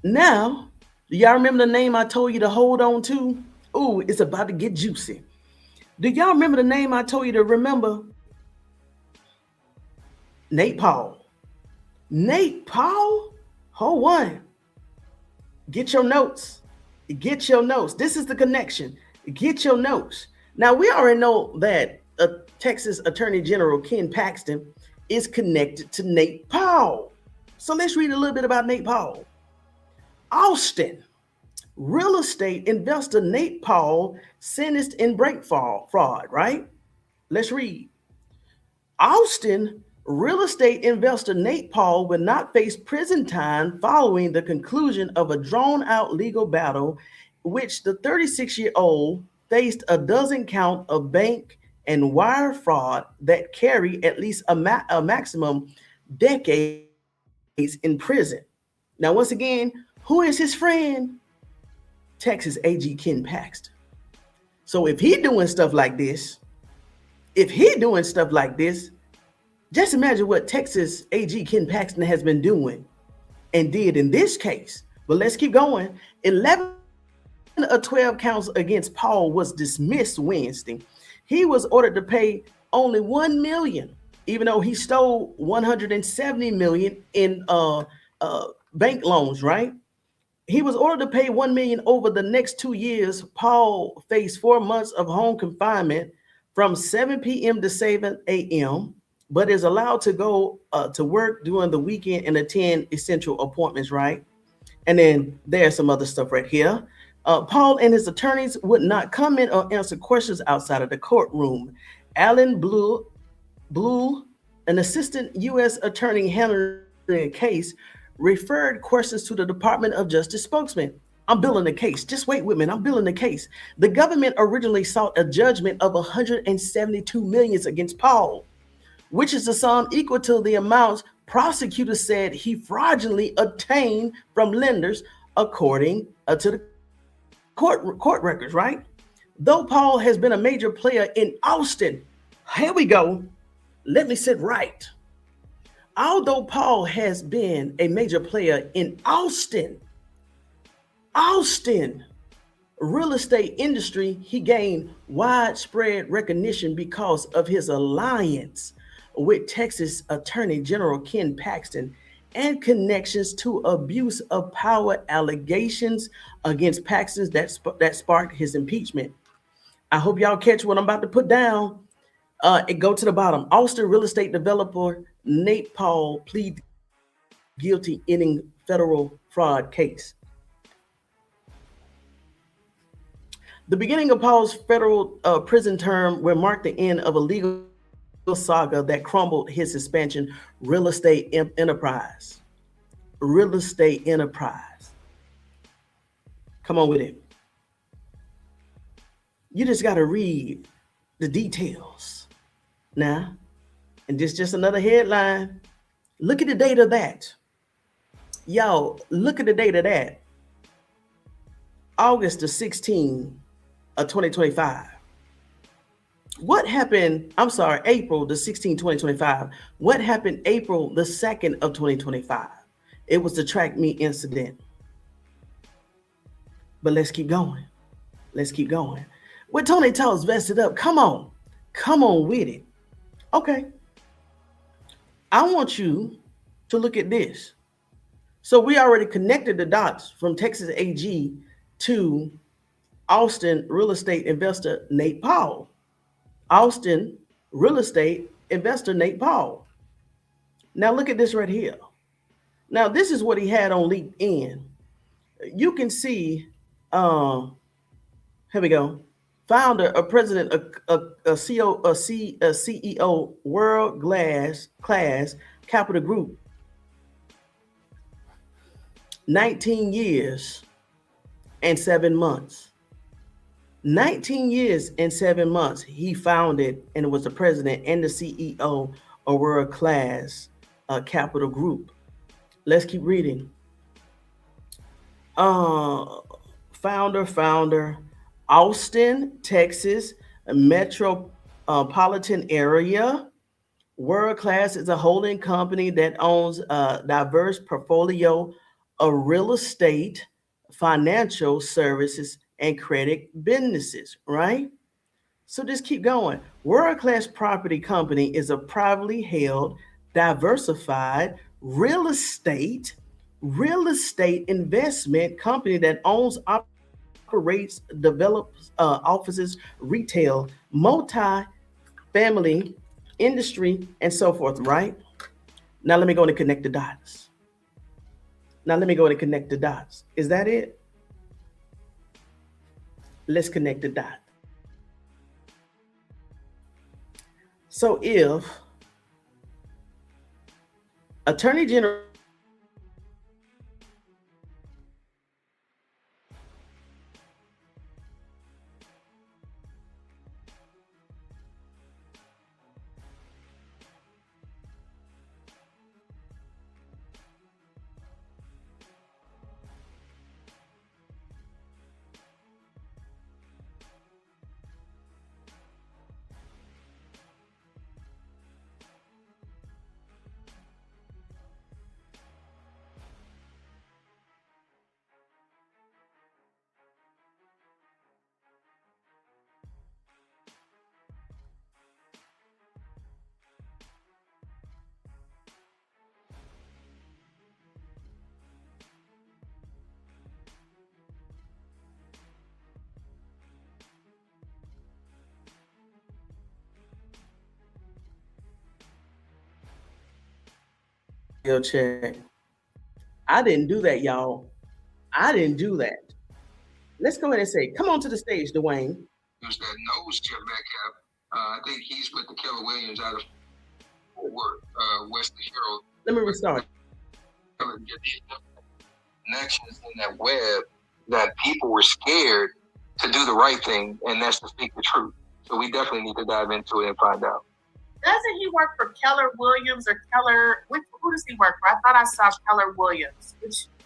Now, do y'all remember the name I told you to hold on to? Ooh, it's about to get juicy. Do y'all remember the name I told you to remember? Nate Paul. Nate Paul? Hold on. Get your notes. Get your notes. This is the connection. Get your notes. Now, we already know that Texas Attorney General Ken Paxton is connected to Nate Paul. So let's read a little bit about Nate Paul. Austin, real estate investor Nate Paul sentenced in bank fraud, right? Let's read. Austin, real estate investor Nate Paul will not face prison time following the conclusion of a drawn-out legal battle, which the 36-year-old faced a dozen count of bank and wire fraud that carry at least a maximum decades in prison. Now, once again, who is his friend? Texas AG Ken Paxton. So if he doing stuff like this, just imagine what Texas AG Ken Paxton has been doing and did in this case. But let's keep going. 11 of 12 counts against Paul was dismissed Wednesday. He was ordered to pay only $1 million, even though he stole $170 million in bank loans, right? He was ordered to pay $1 million over the next 2 years. Paul faced 4 months of home confinement from 7 p.m. to 7 a.m., but is allowed to go to work during the weekend and attend essential appointments, right? And then there's some other stuff right here. Paul and his attorneys would not comment or answer questions outside of the courtroom. Alan Blue, an assistant U.S. attorney handling the case, referred questions to the Department of Justice spokesman. I'm building the case. Just wait with me. I'm building the case. The government originally sought a judgment of $172 million against Paul, which is a sum equal to the amounts prosecutors said he fraudulently obtained from lenders, according to the court records, right? Though Paul has been a major player in Austin, here we go. Let me sit right. Although Paul has been a major player in Austin real estate industry, he gained widespread recognition because of his alliance with Texas Attorney General Ken Paxton and connections to abuse of power allegations against Paxton that sparked his impeachment. I hope y'all catch what I'm about to put down. It go to the bottom. Austin real estate developer Nate Paul plead guilty in federal fraud case. The beginning of Paul's federal prison term will mark the end of a legal saga that crumbled his expansion real estate enterprise. Real estate enterprise. Come on with it. You just got to read the details. Now, and this just another headline. Look at the date of that. Yo, look at the date of that. August the 16th of 2025. What happened? I'm sorry, April the 16th, 2025. What happened April the 2nd of 2025? It was the track meet incident. But let's keep going. Let's keep going. With Tony Talks vested up, come on with it. Okay. I want you to look at this. So we already connected the dots from Texas AG to Austin real estate investor Nate Paul. Austin real estate investor Nate Paul. Now look at this right here. Now this is what he had on LinkedIn. You can see, here we go. Founder, a president, a CEO, world class capital group. 19 years and 7 months. 19 years and 7 months he founded and was the president and the CEO of world class capital group. Let's keep reading. Founder, Austin, Texas, metropolitan area. World Class is a holding company that owns a diverse portfolio of real estate, financial services, and credit businesses, right? So just keep going. World Class Property Company is a privately held diversified real estate investment company that owns, operates, develops offices, retail, multi-family industry, and so forth, right? Now let me go and connect the dots. Now let me go and connect the dots. Is that it? Let's connect the dot. So if Attorney General check. I didn't do that, y'all. I didn't do that. Let's go ahead and say, come on to the stage, Dwayne. That knows Jim Metcalf. I think he's with the Keller Williams out of Fort Worth, Wesley Harold. Let me restart. Connections in that web that people were scared to do the right thing, and that's to speak the truth. So we definitely need to dive into it and find out. Doesn't he work for Keller Williams or Keller? Who does he work for? I thought I saw Keller Williams.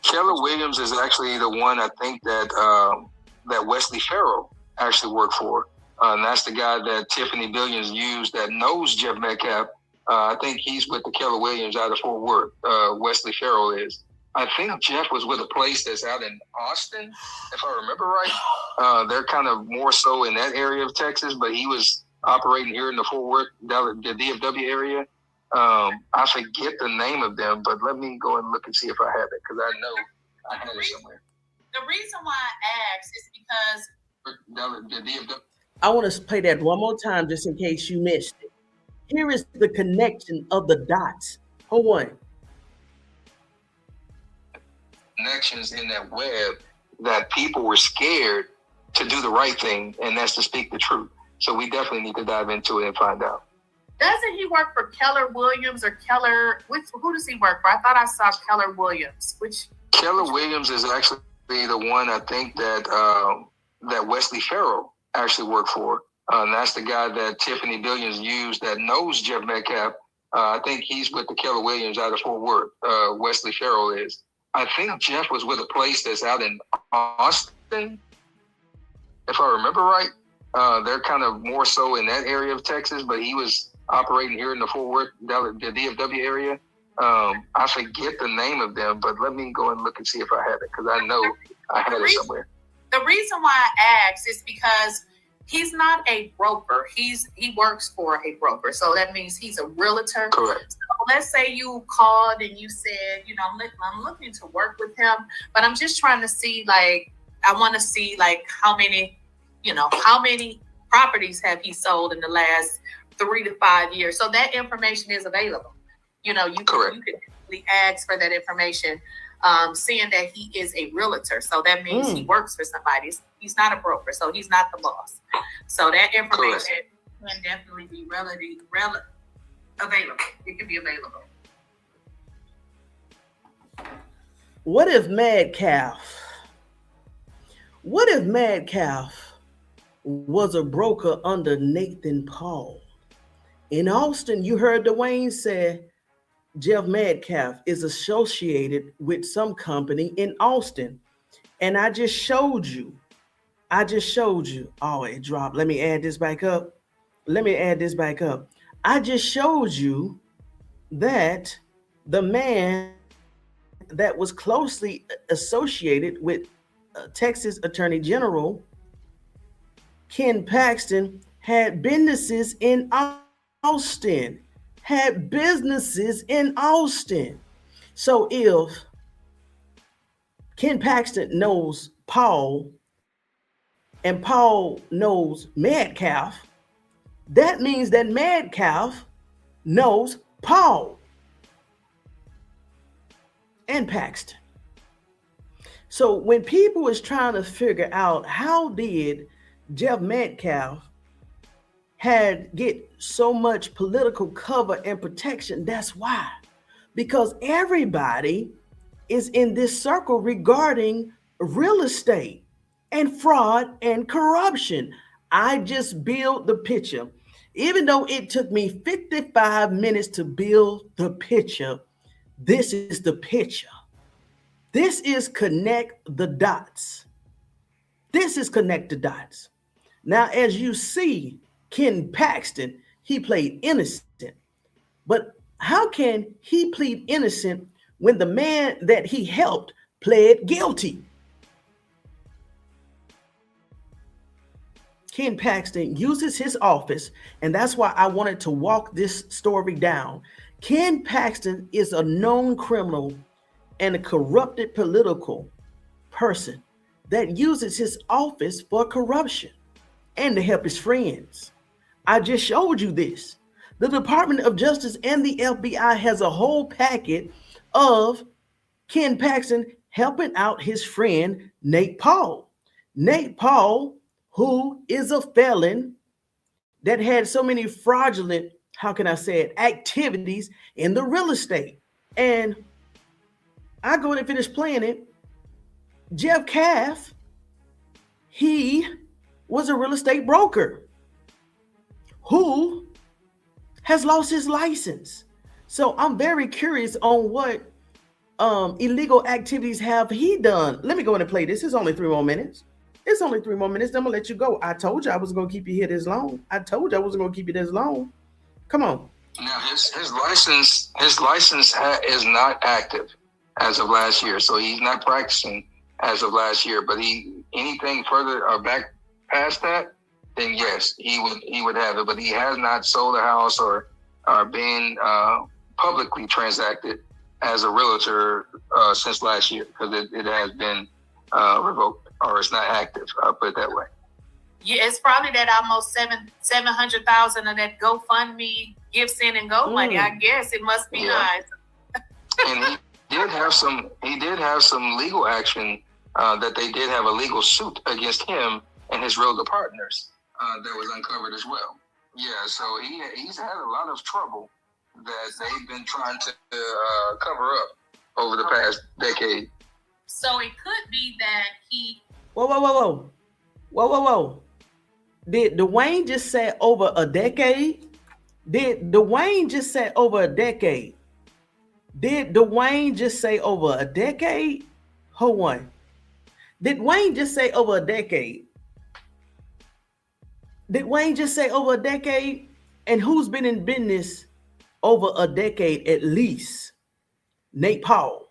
Keller Williams is actually the one I think that that Wesley Farrell actually worked for. And that's the guy that Tiffany Billions used that knows Jeff Metcalf. I think he's with the Keller Williams out of Fort Worth. Wesley Farrell is. I think Jeff was with a place that's out in Austin, if I remember right. They're kind of more so in that area of Texas, but he was operating here in the Fort Worth, the DFW area. I forget the name of them, but let me go and look and see if I have it, because I know I had it somewhere. The reason why I asked is because the DFW. I want to play that one more time just in case you missed it. Here is the connection of the dots. Hold on. Connections in that web that people were scared to do the right thing, and that's to speak the truth. So we definitely need to dive into it and find out. Doesn't he work for Keller Williams or Keller? Who does he work for? I thought I saw Keller Williams. Keller Williams is actually the one I think that that Wesley Farrell actually worked for. And that's the guy that Tiffany Billions used that knows Jeff Metcalf. I think he's with the Keller Williams out of Fort Worth. Wesley Farrell is. I think Jeff was with a place that's out in Austin, if I remember right. They're kind of more so in that area of Texas, but he was operating here in the Fort Worth, the DFW area. I forget the name of them, but let me go and look and see if I have it, because I know I had it somewhere. The reason why I asked is because he's not a broker. He works for a broker. So that means he's a realtor. Correct. So let's say you called and you said, I'm looking to work with him, but I'm just trying to see, I want to see how many properties have he sold in the last 3 to 5 years. So that information is available. You can ask for that information, seeing that he is a realtor. So that means he works for somebody. He's not a broker, so he's not the boss. So that information can definitely be available. It can be available. What if Metcalf was a broker under Nathan Paul? In Austin, you heard Dwayne say Jeff Metcalf is associated with some company in Austin. And I just showed you. Oh, it dropped. Let me add this back up. I just showed you that the man that was closely associated with Texas Attorney General Ken Paxton had businesses in Austin, had businesses in Austin. So if Ken Paxton knows Paul and Paul knows Metcalf, that means that Metcalf knows Paul and Paxton. So when people is trying to figure out how did Jeff Metcalf had get so much political cover and protection, that's why. Because everybody is in this circle regarding real estate and fraud and corruption. I just built the picture. Even though it took me 55 minutes to build the picture, this is the picture. This is connect the dots. This is connect the dots. Now, as you see, Ken Paxton, he played innocent. But how can he plead innocent when the man that he helped pled guilty? Ken Paxton uses his office, and that's why I wanted to walk this story down. Ken Paxton is a known criminal and a corrupted political person that uses his office for corruption and to help his friends. I just showed you this. The Department of Justice and the FBI has a whole packet of Ken Paxton helping out his friend, Nate Paul. Nate Paul, who is a felon that had so many fraudulent, how can I say it, activities in the real estate. And I go and finish playing it. Jeff Caff, he was a real estate broker who has lost his license. So I'm very curious on what illegal activities have he done. Let me go in and play this. It's only 3 more minutes. It's only 3 more minutes. Then I'm gonna let you go. I told you I was gonna keep you here this long. I told you I wasn't gonna keep you this long. Come on. Now his license is not active as of last year, so he's not practicing as of last year. But anything further or back past that, then yes, he would have it. But he has not sold a house or been publicly transacted as a realtor since last year, because it has been revoked, or it's not active. I'll put it that way. Yeah, it's probably that almost 700,000 of that GoFundMe gifts in and go money. I guess it must be nice. And he did have some legal action that they did have a legal suit against him and his realtor partners that was uncovered as well. Yeah, so he's had a lot of trouble that they've been trying to cover up over the past decade. So it could be that he. Whoa. Did Dwayne just say over a decade? Did Dwayne just say over a decade? Did Dwayne just say over a decade? Hold on. Did Wayne just say over a decade? Did Wayne just say over a decade? And who's been in business over a decade at least? Nate Paul.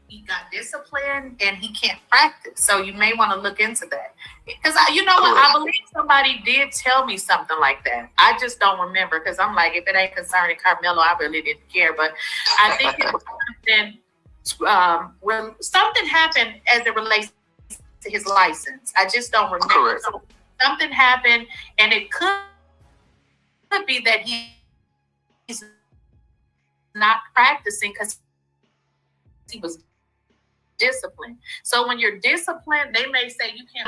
He got disciplined and he can't practice. So you may want to look into that. Because I believe somebody did tell me something like that. I just don't remember, because I'm like, if it ain't concerning Karmelo, I really didn't care. But I think it was something when something happened as it relates to his license. I just don't remember. Correct. So something happened, and it could be that he's not practicing because he was disciplined. So when you're disciplined, they may say you can't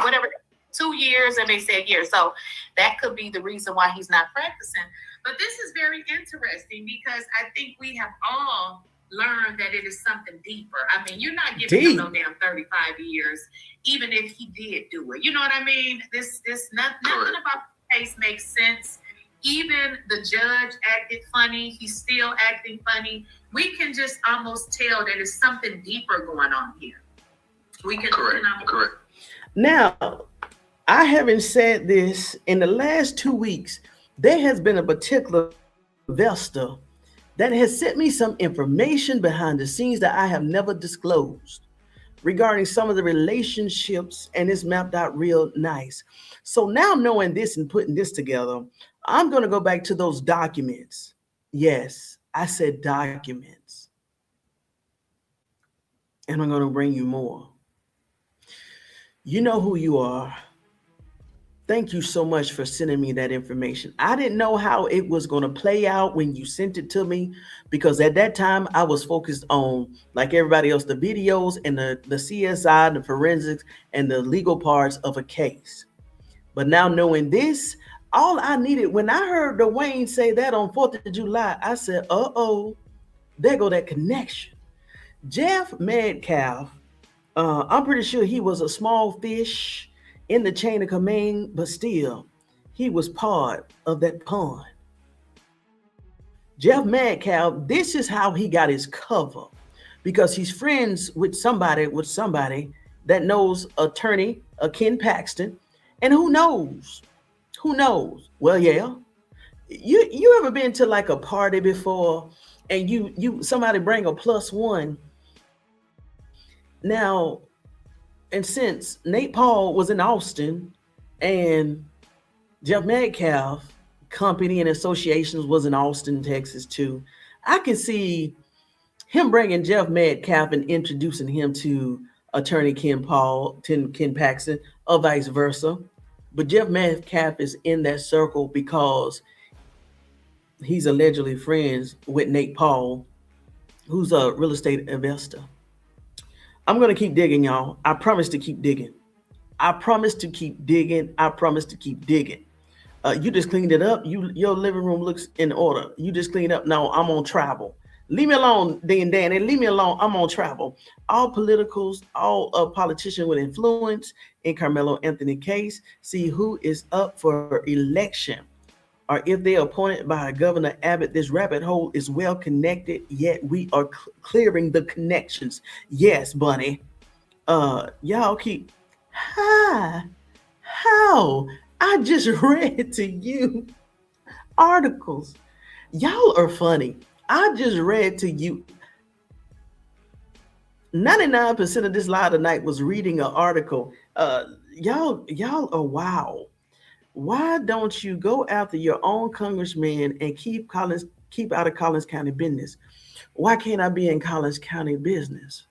whatever 2 years, and they say a year. So that could be the reason why he's not practicing. But this is very interesting, because I think we have all learned that it is something deeper. I mean, you're not giving him no damn 35 years, even if he did do it. You know what I mean? Nothing about the case makes sense. Even the judge acted funny. He's still acting funny. We can just almost tell that there's something deeper going on here. We can. Correct. Now, I haven't said this in the last 2 weeks. There has been a particular investor that has sent me some information behind the scenes that I have never disclosed. regarding some of the relationships, and it's mapped out real nice. So now knowing this and putting this together, I'm going to go back to those documents. Yes, I said documents. And I'm going to bring you more. You know who you are. Thank you so much for sending me that information. I didn't know how it was going to play out when you sent it to me, because at that time I was focused on, like everybody else, the videos and the CSI, the forensics, and the legal parts of a case. But now knowing this, all I needed, when I heard Dwayne say that on 4th of July, I said, uh-oh, there go that connection. Jeff Metcalf, I'm pretty sure he was a small fish in the chain of command, but still, he was part of that pond. Jeff Metcalf, this is how he got his cover, because he's friends with somebody that knows attorney Ken Paxton, and who knows? Who knows? Well, yeah. You ever been to like a party before, and you somebody bring a +1? Now, and since Nate Paul was in Austin and Jeff Metcalf company and associations was in Austin, Texas too, I can see him bringing Jeff Metcalf and introducing him to attorney Ken Paxton, or vice versa. But Jeff Metcalf is in that circle because he's allegedly friends with Nate Paul, who's a real estate investor. I'm going to keep digging, y'all. I promise to keep digging. I promise to keep digging. I promise to keep digging. You just cleaned it up. Your living room looks in order. You just cleaned up. No, I'm on travel. Leave me alone, Danny. Leave me alone. I'm on travel. All politicals, all politicians with influence in Karmelo Anthony case, see who is up for election, or if they're appointed by Governor Abbott. This rabbit hole is well connected, yet we are clearing the connections. Yes, Bunny. Y'all keep, how? I just read to you articles. Y'all are funny. I just read to you. 99% of this live tonight was reading an article. Y'all are wow. Why don't you go after your own congressman and keep out of Collins County business? Why can't I be in Collins County business?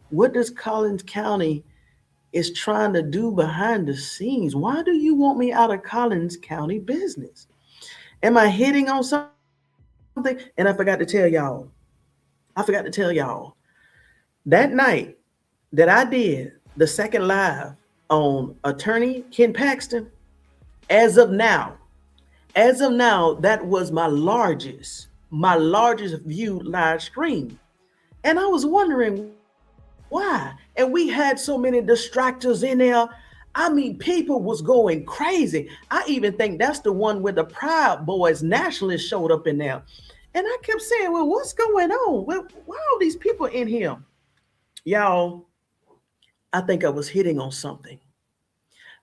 What does Collins County is trying to do behind the scenes? Why do you want me out of Collins County business? Am I hitting on something? And I forgot to tell y'all. That night that I did the second live on attorney Ken Paxton, as of now, that was my largest viewed live stream. And I was wondering why. And we had so many distractors in there. I mean, people was going crazy. I even think that's the one where the Proud Boys nationalists showed up in there. And I kept saying, well, what's going on? Why are all these people in here? Y'all, I think I was hitting on something.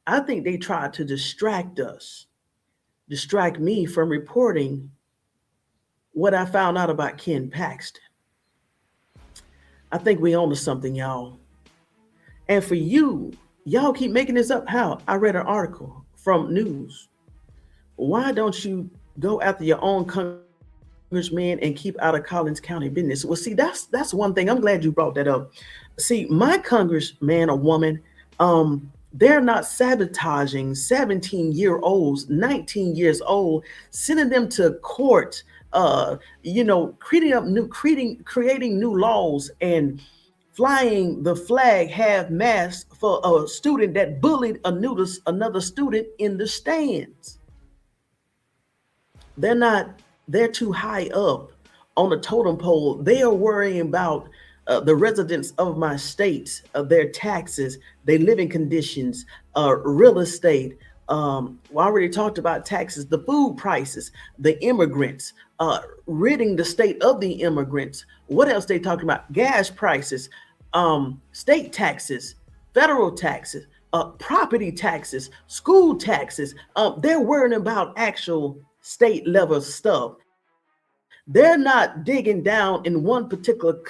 I think they tried to distract me from reporting what I found out about Ken Paxton. I think we own to something, y'all. And for y'all keep making this up. How? I read an article from News. Why don't you go after your own congressman and keep out of Collins County business? Well, see, that's one thing. I'm glad you brought that up. See, my congressman or woman, they're not sabotaging 17-year-olds, 19 years old, sending them to court, creating new laws and flying the flag half-mast for a student that bullied another student in the stands. They're too high up on the totem pole. They are worrying about the residents of my state, their taxes, their living conditions, real estate. We already talked about taxes, the food prices, the immigrants, ridding the state of the immigrants. What else they talking about? Gas prices, state taxes, federal taxes, property taxes, school taxes. They're worrying about actual state level stuff. They're not digging down in one particular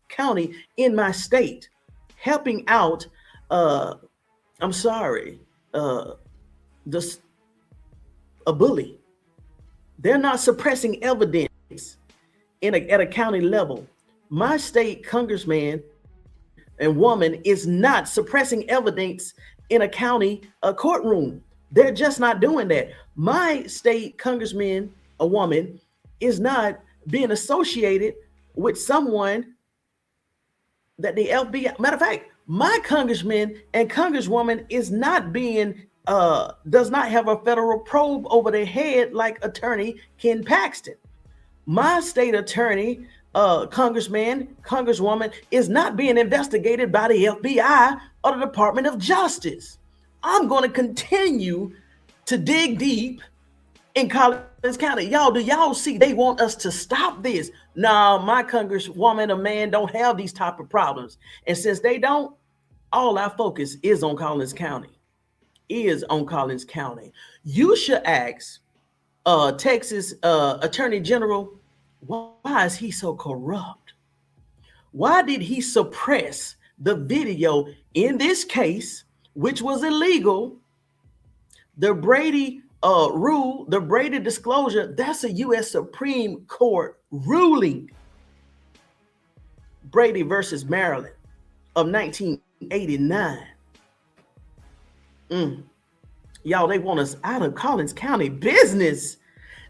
county in my state. helping out, uh, I'm sorry, uh, this a bully. They're not suppressing evidence at a county level. My state congressman and woman is not suppressing evidence in a county courtroom. They're just not doing that. My state congressman, a woman, is not being associated with someone that the FBI, matter of fact, my congressman and congresswoman is not being, does not have a federal probe over their head like attorney Ken Paxton. My state attorney, congressman, congresswoman is not being investigated by the FBI or the Department of Justice. I'm going to continue to dig deep in Collins County. Y'all, do y'all see they want us to stop this? Nah, my congresswoman or man don't have these type of problems. And since they don't, all our focus is on Collins County. You should ask Texas Attorney General, why is he so corrupt? Why did he suppress the video in this case, which was illegal? The Brady rule, the Brady disclosure, that's a U.S. Supreme Court ruling. Brady versus Maryland of 1989. Y'all, they want us out of Collins County business.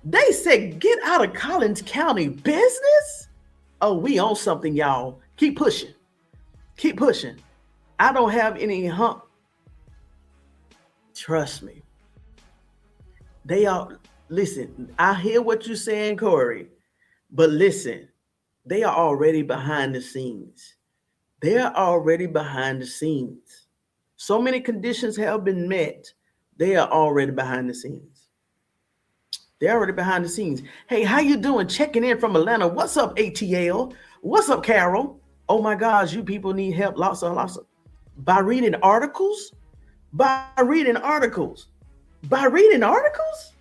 They said, get out of Collins County business? Oh, we on something, y'all. Keep pushing. Keep pushing. I don't have any hump. Trust me. They are, listen, I hear what you're saying, Corey, but listen, they are already behind the scenes. They're already behind the scenes. So many conditions have been met. They are already behind the scenes. They're already behind the scenes. Hey, how you doing? Checking in from Atlanta. What's up, ATL? What's up, Carol? Oh my gosh, you people need help. Lots of. By reading articles? By reading articles. By reading articles?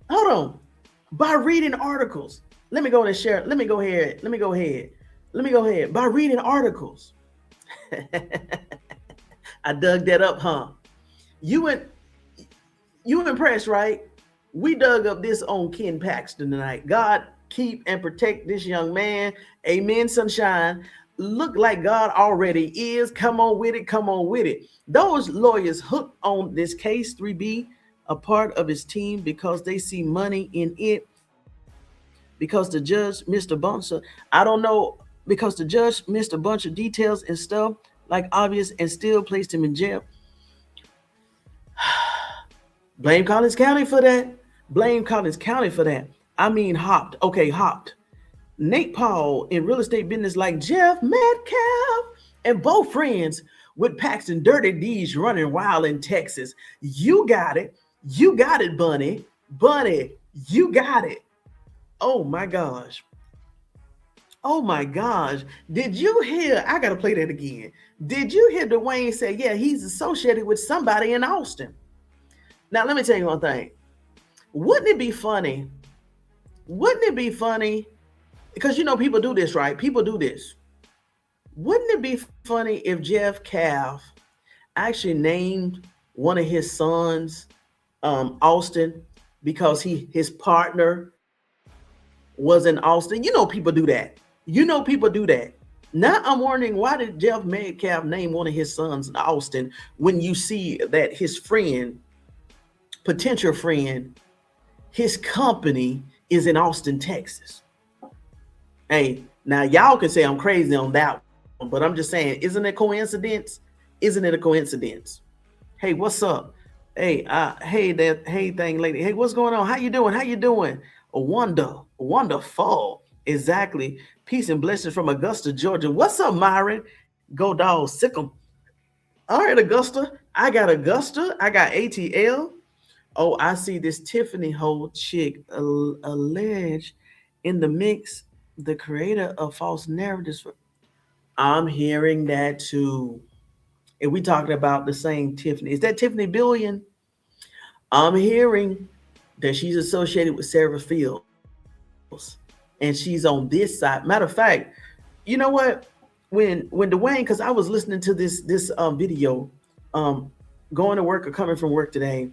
Hold on. By reading articles. Let me go and share. Let me go ahead. By reading articles. I dug that up, huh? You impressed, right? We dug up this on Ken Paxton tonight. God keep and protect this young man. Amen, sunshine. Look like God already is. Come on with it. Come on with it. Those lawyers hooked on this case 3B, a part of his team, because they see money in it. Because the judge missed a bunch of, I don't know, because the judge missed a bunch of details and stuff like obvious and still placed him in jail. Blame Collins County for that. Blame Collins County for that. I mean, hopped. Okay, hopped. Nate Paul in real estate business like Jeff Metcalf and both friends with Paxton Dirty D's running wild in Texas. You got it. You got it, Bunny. Bunny, you got it. Oh my gosh. Oh my gosh. Did you hear? I got to play that again. Did you hear Dwayne say, yeah, he's associated with somebody in Austin? Now, let me tell you one thing. Wouldn't it be funny? Wouldn't it be funny? Because, you know, people do this, right? People do this. Wouldn't it be funny if Jeff Calf actually named one of his sons Austin because his partner was in Austin? You know, people do that. Now I'm wondering, why did Jeff Metcalf name one of his sons Austin when you see that his friend, potential friend, his company is in Austin, Texas? Hey, now y'all can say I'm crazy on that one, but I'm just saying, isn't it a coincidence? Isn't it a coincidence? Hey, what's up? Hey, hey thing lady. Hey, what's going on? How you doing? Wonderful. Exactly. Peace and blessings from Augusta, Georgia. What's up, Myron? Go dog, sick 'em. All right, Augusta. I got ATL. Oh, I see this Tiffany Holt chick alleged in the mix, the creator of false narratives. I'm hearing that too. And we talking about the same Tiffany. Is that Tiffany Billion? I'm hearing that she's associated with Sarah Fields. And she's on this side. Matter of fact, you know what? when Dwayne, because I was listening to this video, going to work or coming from work today,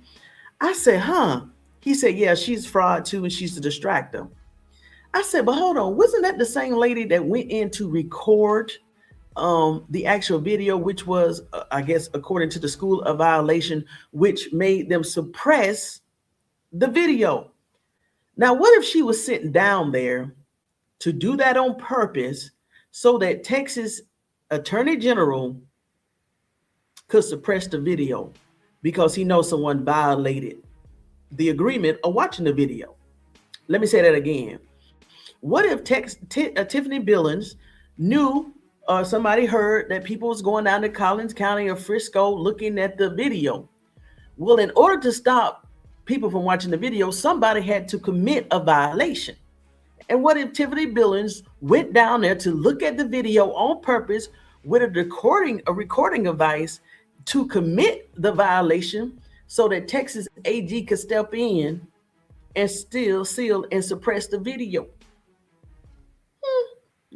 I said, huh? He said, yeah, she's fraud too, and she's a distractor. I said, but hold on, wasn't that the same lady that went in to record the actual video, which was, I guess, according to the school, a violation, which made them suppress the video? Now, what if she was sitting down there to do that on purpose so that Texas Attorney General could suppress the video because he knows someone violated the agreement of watching the video? Let me say that again. What if Tiffany Billings knew or somebody heard that people was going down to Collins County or Frisco looking at the video? Well, in order to stop people from watching the video, somebody had to commit a violation. And what if Tiffany Billings went down there to look at the video on purpose with a recording device to commit the violation so that Texas AG could step in and still seal and suppress the video?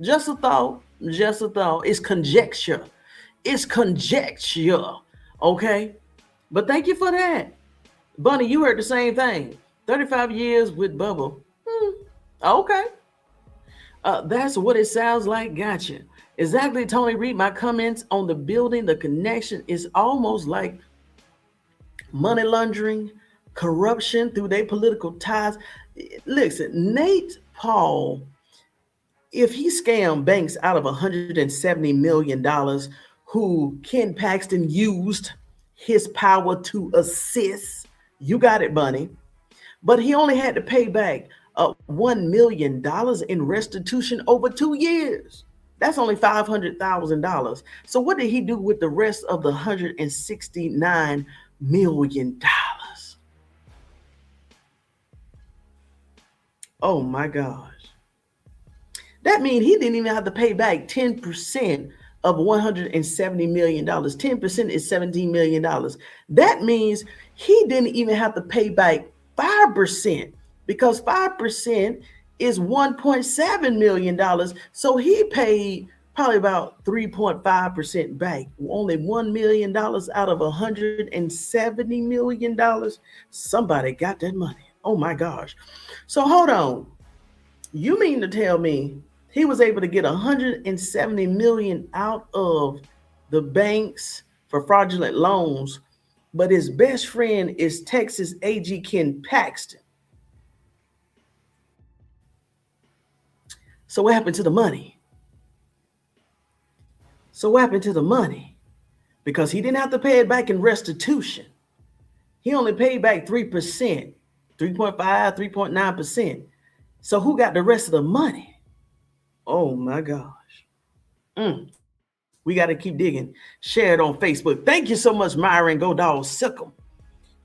Just a thought. Just a thought. It's conjecture. It's conjecture. Okay? But thank you for that. Bunny, you heard the same thing. 35 years with Bubba. Okay. That's what it sounds like. Gotcha. Exactly, Tony Reed. My comments on the building, the connection is almost like money laundering, corruption through their political ties. Listen, Nate Paul, if he scammed banks out of $170 million, who Ken Paxton used his power to assist, you got it, Bunny, but he only had to pay back $1 million in restitution over 2 years. That's only $500,000. So what did he do with the rest of the $169 million? Oh my gosh. That means he didn't even have to pay back 10% of $170 million. 10% is $17 million. That means he didn't even have to pay back 5%, because 5% is $1.7 million. So he paid probably about 3.5% back, only $1 million out of $170 million. Somebody got that money. Oh my gosh. So hold on. You mean to tell me he was able to get $170 million out of the banks for fraudulent loans, but his best friend is Texas AG Ken Paxton? So what happened to the money? So what happened to the money? Because he didn't have to pay it back in restitution. He only paid back 3%, 3.5, 3.9%. So who got the rest of the money? Oh my gosh. We got to keep digging. Share it on Facebook. Thank you so much, Myron Go Dog Sickle.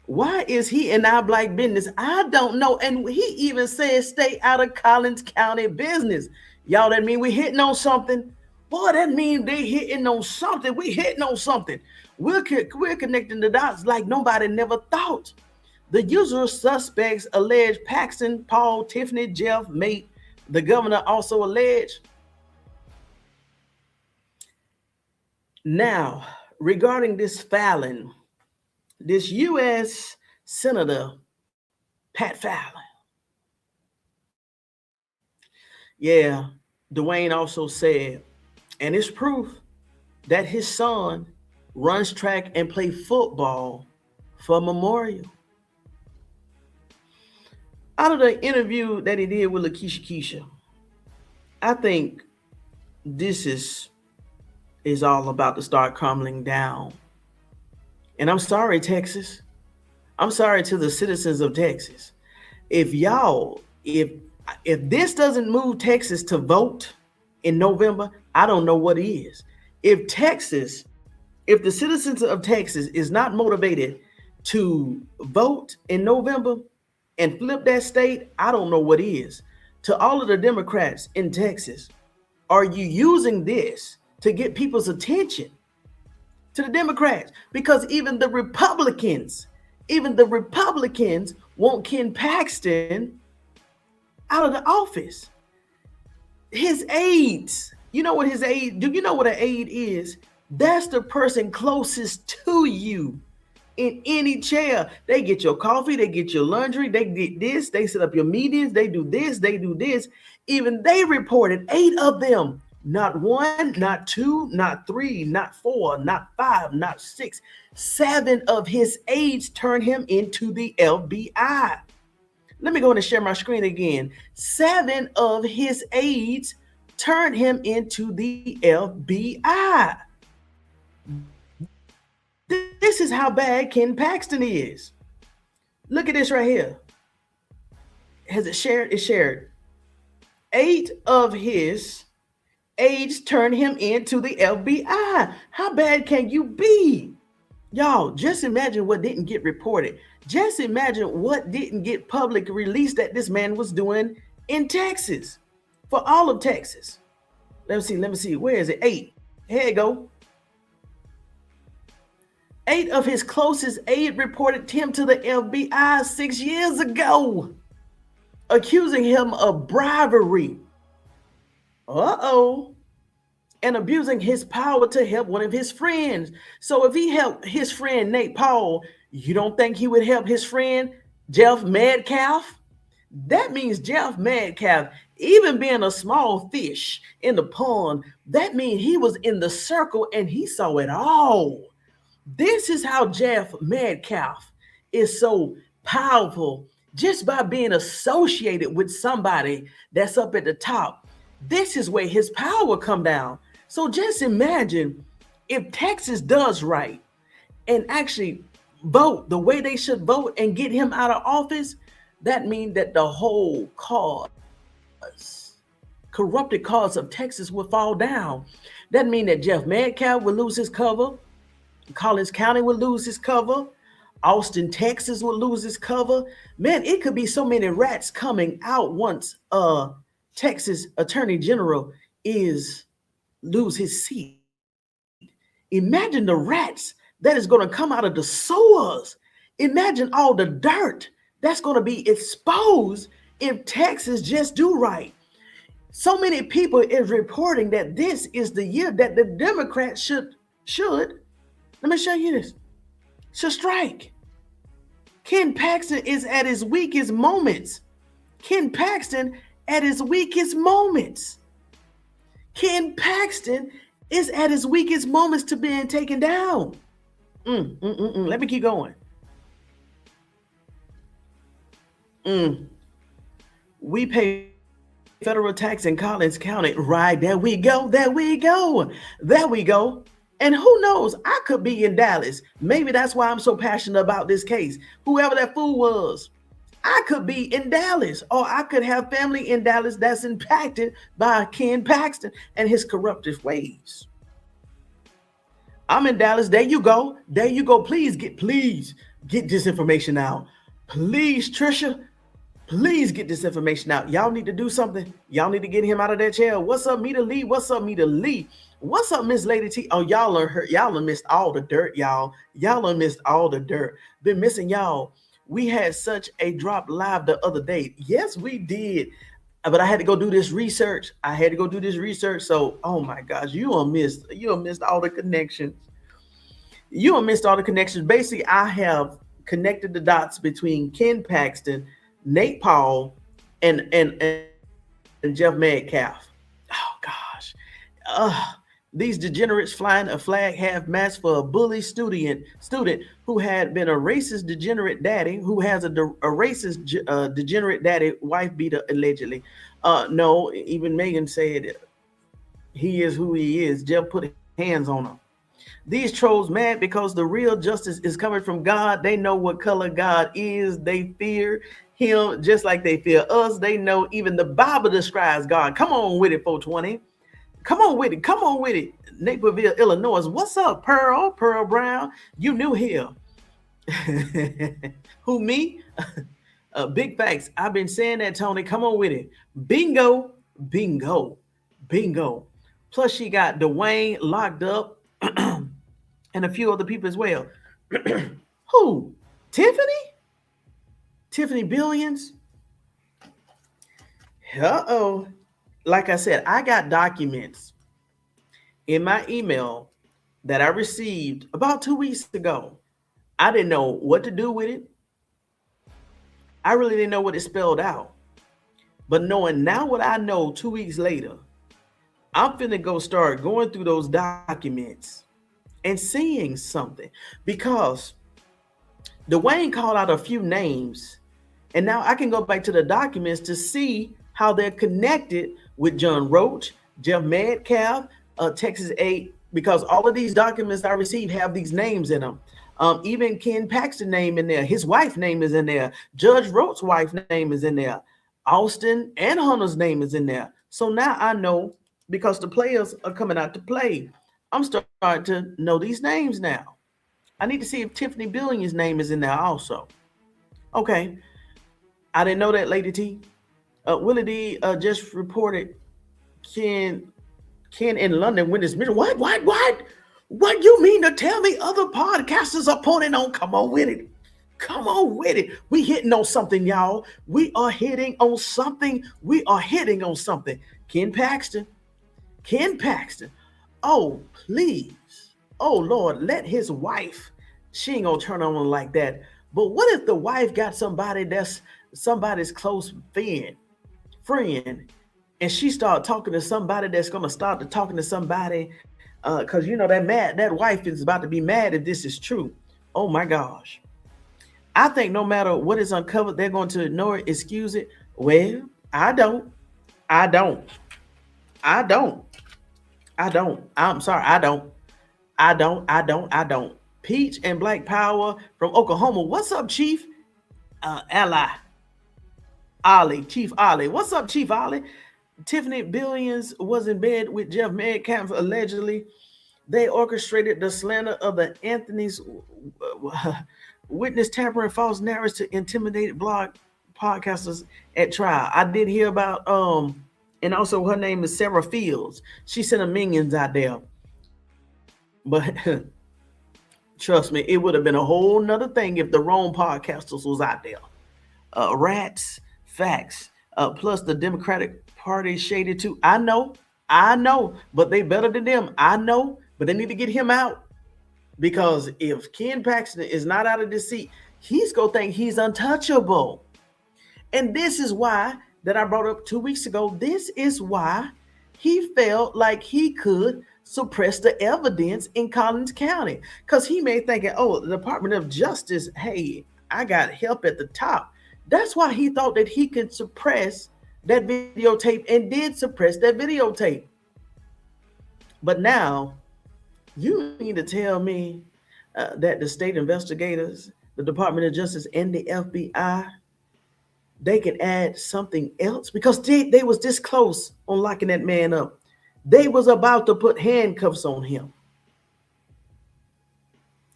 Why is he in our black business? I don't know. And he even said stay out of Collins County business. Y'all, that mean we hitting on something? Boy, that mean they hitting on something. We hitting on something. We're connecting the dots like nobody never thought. The usual suspects allege Paxton, Paul, Tiffany, Jeff, Mate. The governor also alleged. Now, regarding this Fallon, this U.S. Senator Pat Fallon. Yeah, Dwayne also said, and it's proof that his son runs track and play football for Memorial. Out of the interview that he did with Lakeisha Keisha, I think this is all about to start crumbling down. And I'm sorry, Texas. I'm sorry to the citizens of Texas. If this doesn't move Texas to vote in November, I don't know what is. If the citizens of Texas is not motivated to vote in November and flip that state, I don't know what is. To all of the Democrats in Texas, are you using this to get people's attention? To the Democrats, because even the Republicans want Ken Paxton out of the office. His aides You know what his aide? Do you know what an aide is? That's the person closest to you in any chair. They get your coffee, they get your laundry, they get this, they set up your meetings, they do this, they do this. Even they reported 8 of them. Not 1, not 2, not 3, not 4, not 5, not 6. 7 of his aides turned him into the FBI. Let me go and share my screen again. 7 of his aides turned him into the FBI. This is how bad Ken Paxton is. Look at this right here. Has it shared? It's shared. 8 of his aides turned him into the FBI. How bad can you be? Y'all, just imagine what didn't get reported. Just imagine what didn't get public released that this man was doing in Texas, for all of Texas. Let me see. Where is it? 8. Here you go. 8 of his closest aides reported him to the FBI 6 years ago, accusing him of bribery. And abusing his power to help one of his friends. So if he helped his friend Nate Paul, you don't think he would help his friend Jeff Metcalf? That means Jeff Metcalf, even being a small fish in the pond, that means he was in the circle and he saw it all. This is how Jeff Metcalf is so powerful, just by being associated with somebody that's up at the top. This is where his power come down. So just imagine if Texas does right and actually vote the way they should vote and get him out of office, that means that the whole corrupted cause of Texas will fall down. That means that Jeff Metcalf will lose his cover. Collins County will lose his cover. Austin, Texas will lose his cover. Man, it could be so many rats coming out once Texas Attorney General lose his seat. Imagine the rats that is going to come out of the sewers. Imagine all the dirt that's going to be exposed if Texas just do right. So many people is reporting that this is the year that the Democrats should, let me show you this, should strike. Ken Paxton is at his weakest moments. Ken Paxton at his weakest moments. Ken Paxton is at his weakest moments to being taken down. Let me keep going. We pay federal tax in Collins County. Right, there we go. And who knows, I could be in Dallas. Maybe that's why I'm so passionate about this case. Whoever that fool was, I could be in Dallas, or I could have family in Dallas that's impacted by Ken Paxton and his corruptive ways. I'm in Dallas. There you go. Please get this information out. Please, Trisha, please get this information out. Y'all need to do something. Y'all need to get him out of that chair. What's up, Mita Lee? What's up, Miss Lady T? Oh, y'all are hurt. Y'all done missed all the dirt, y'all. Been missing y'all. We had such a drop live the other day. Yes, we did. But I had to go do this research. So, oh my gosh, you missed all the connections. Basically, I have connected the dots between Ken Paxton, Nate Paul, and Jeff Metcalf. Oh gosh. These degenerates flying a flag half-mast for a bully student who had been a racist degenerate daddy, who has a racist degenerate daddy, wife beater allegedly. No, even Megan said he is who he is. Jeff put hands on him. These trolls mad because the real justice is coming from God. They know what color God is. They fear him just like they fear us. They know even the Bible describes God. Come on with it, 420. Come on with it. Naperville, Illinois. What's up, Pearl Brown? You new here. Who, me? Big facts. I've been saying that, Tony. Come on with it. Bingo. Plus, she got Dwayne locked up and a few other people as well. Who? Tiffany Billions? Uh-oh. Like I said, I got documents in my email that I received about 2 weeks ago. I didn't know what to do with it. I really didn't know what it spelled out. But knowing now what I know 2 weeks later, I'm finna go start going through those documents and seeing something because Dwayne called out a few names, and now I can go back to the documents to see how they're connected with John Roach, Jeff Metcalf, Texas A, because all of these documents I received have these names in them. Even Ken Paxton name in there, his wife name is in there, Judge Roach's wife name is in there, Austin and Hunter's name is in there. So now I know because the players are coming out to play. I'm starting to know these names now. I need to see if Tiffany Billion's name is in there also. Okay, I didn't know that, Lady T. Willie D just reported Ken in London win his mission. What? What you mean to tell me other podcasters are putting on? Come on with it. Come on with it. We hitting on something, y'all. We are hitting on something. We are hitting on something. Ken Paxton. Oh, please. Oh, Lord, let his wife. She ain't gonna turn on like that. But what if the wife got somebody that's somebody's close friend, and she start talking to somebody that's gonna start to talking to somebody, because you know that wife is about to be mad if this is true. Oh my gosh. I think no matter what is uncovered, they're going to ignore it, excuse it. Well, I don't. I'm sorry, I don't. Peach and Black Power from Oklahoma. What's up, Chief? Ally. Chief Ollie. What's up, Chief Ollie? Tiffany Billions was in bed with Jeff Metcalf allegedly. They orchestrated the slander of the Anthony's witness tampering false narratives to intimidate blog podcasters at trial. I did hear about and also her name is Sarah Fields. She sent a minions out there. But trust me, it would have been a whole nother thing if the wrong podcasters was out there. Rats, facts, plus the Democratic Party shaded too. I know, but they better than them. I know, but they need to get him out. Because if Ken Paxton is not out of this seat, he's going to think he's untouchable. And this is why that I brought up 2 weeks ago. This is why he felt like he could suppress the evidence in Collins County. Because he may think, oh, the Department of Justice, hey, I got help at the top. That's why he thought that he could suppress that videotape and did suppress that videotape. But now, you need to tell me that the state investigators, the Department of Justice, and the FBI, they can add something else? Because they was this close on locking that man up. They was about to put handcuffs on him.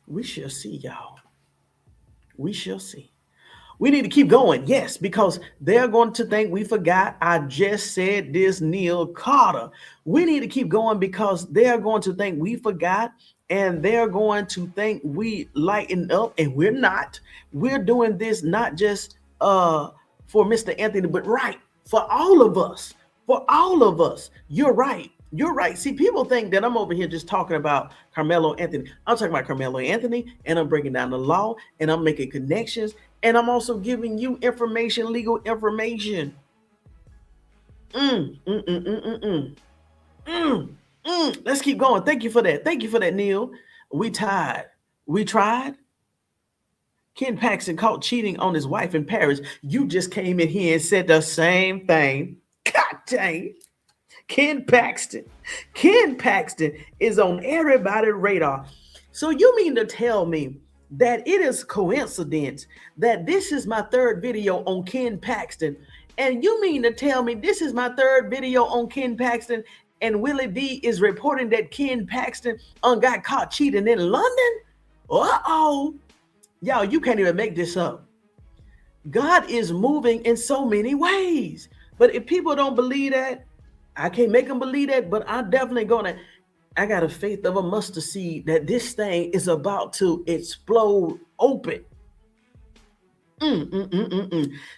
We shall see, y'all. We shall see. We need to keep going, yes, because they're going to think we forgot. I just said this, Neil Carter. We need to keep going because they're going to think we forgot, and they're going to think we lighten up, and we're not. We're doing this not just for Mr. Anthony, but right, for all of us. For all of us. You're right. You're right. See, people think that I'm over here just talking about Karmelo Anthony. I'm talking about Karmelo Anthony, and I'm breaking down the law, and I'm making connections, and I'm also giving you information, legal information. Let's keep going. Thank you for that. Thank you for that, Neil. We tried. Ken Paxton caught cheating on his wife in Paris. You just came in here and said the same thing. God dang. Ken Paxton is on everybody's radar. So you mean to tell me that it is coincidence that this is my third video on Ken Paxton, and you mean to tell me this is my third video on Ken Paxton, and Willie D is reporting that Ken Paxton got caught cheating in London? Uh-oh. Y'all, you can't even make this up. God is moving in so many ways. But if people don't believe that, I can't make them believe that, but I'm definitely I got a faith of a mustard seed that this thing is about to explode open.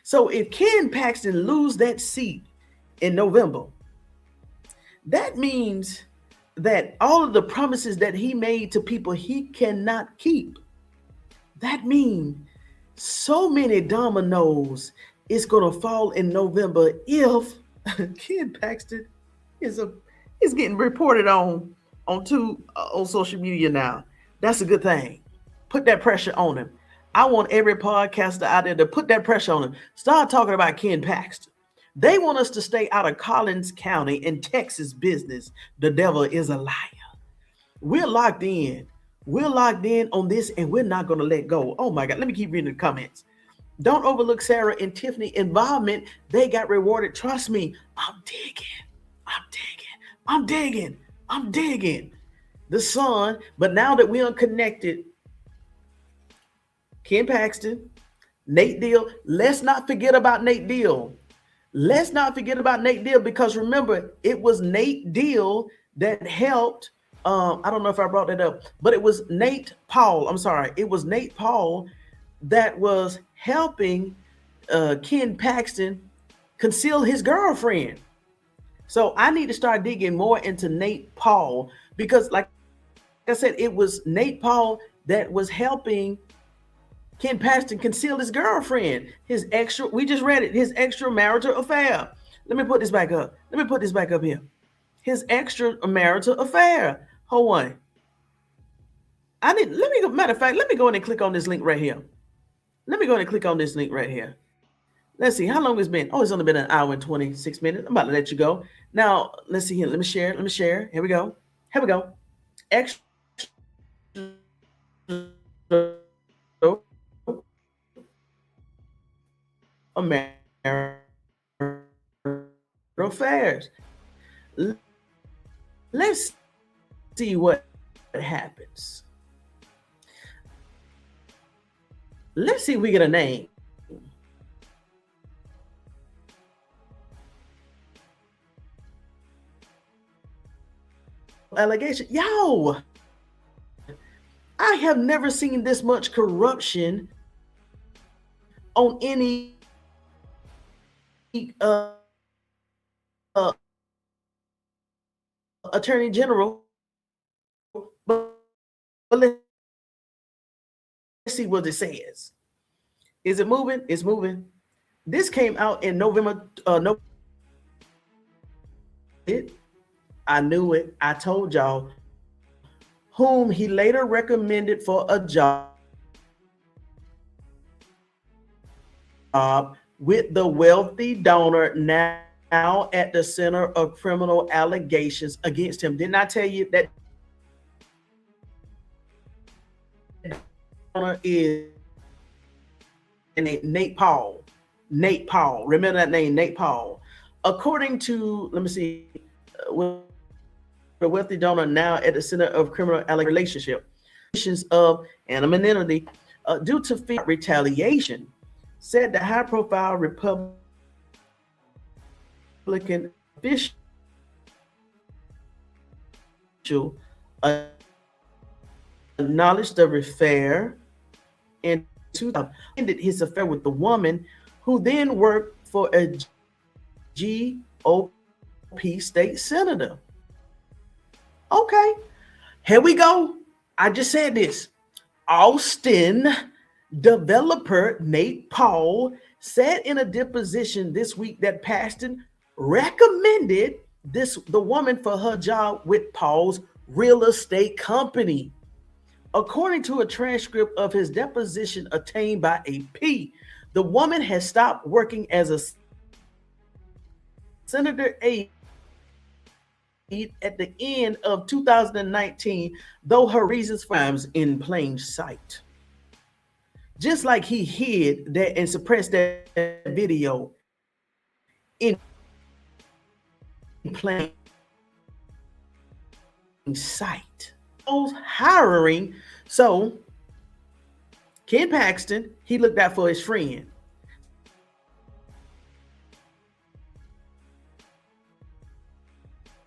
So if Ken Paxton lose that seat in November, that means that all of the promises that he made to people he cannot keep. That means so many dominoes is going to fall in November if Ken Paxton is getting reported on social media now. That's a good thing. Put that pressure on him. I want every podcaster out there to put that pressure on him. Start talking about Ken Paxton. They want us to stay out of Collins County and Texas business. The devil is a liar. We're locked in. We're locked in on this, and we're not going to let go. Oh my God. Let me keep reading the comments. Don't overlook Sarah and Tiffany involvement. They got rewarded. Trust me. I'm digging. I'm digging. I'm digging. I'm digging. The son. But now that we are connected, Ken Paxton, Nate Deal. Let's not forget about Nate Deal. Let's not forget about Nate Deal, because remember, it was Nate Deal that helped. I don't know if I brought that up, but it was Nate Paul. I'm sorry. It was Nate Paul that was helping Ken Paxton conceal his girlfriend. So I need to start digging more into Nate Paul, because like I said, it was Nate Paul that was helping Ken Paxton conceal his girlfriend, we just read it, his extramarital affair. Let me put this back up. Let me put this back up here. His extramarital affair. Hold on. Matter of fact, let me go in and click on this link right here. Let me go in and click on this link right here. Let's see how long it's been. Oh, it's only been an hour and 26 minutes. I'm about to let you go. Now, let's see here. Let me share. Here we go. Extra American affairs. Let's see what happens. Let's see if we get a name. Allegation. Yo, I have never seen this much corruption on any attorney general. But let's see what it says. Is it moving? It's moving. This came out in November. I knew it. I told y'all. Whom he later recommended for a job with the wealthy donor now at the center of criminal allegations against him. Didn't I tell you that donor is Nate Paul? Nate Paul. Remember that name, Nate Paul. According to, let me see, the wealthy donor now at the center of criminal relationship of anonymity due to fear retaliation, said the high-profile Republican official acknowledged the affair and ended his affair with the woman who then worked for a GOP state senator. Okay, here we go. I just said this. Austin developer Nate Paul said in a deposition this week that Paxton recommended the woman for her job with Paul's real estate company. According to a transcript of his deposition obtained by AP, the woman has stopped working as a senator aide at the end of 2019, though her reasons for crimes in plain sight. Just like he hid that and suppressed that video in plain sight. Hiring. So Ken Paxton, he looked out for his friend.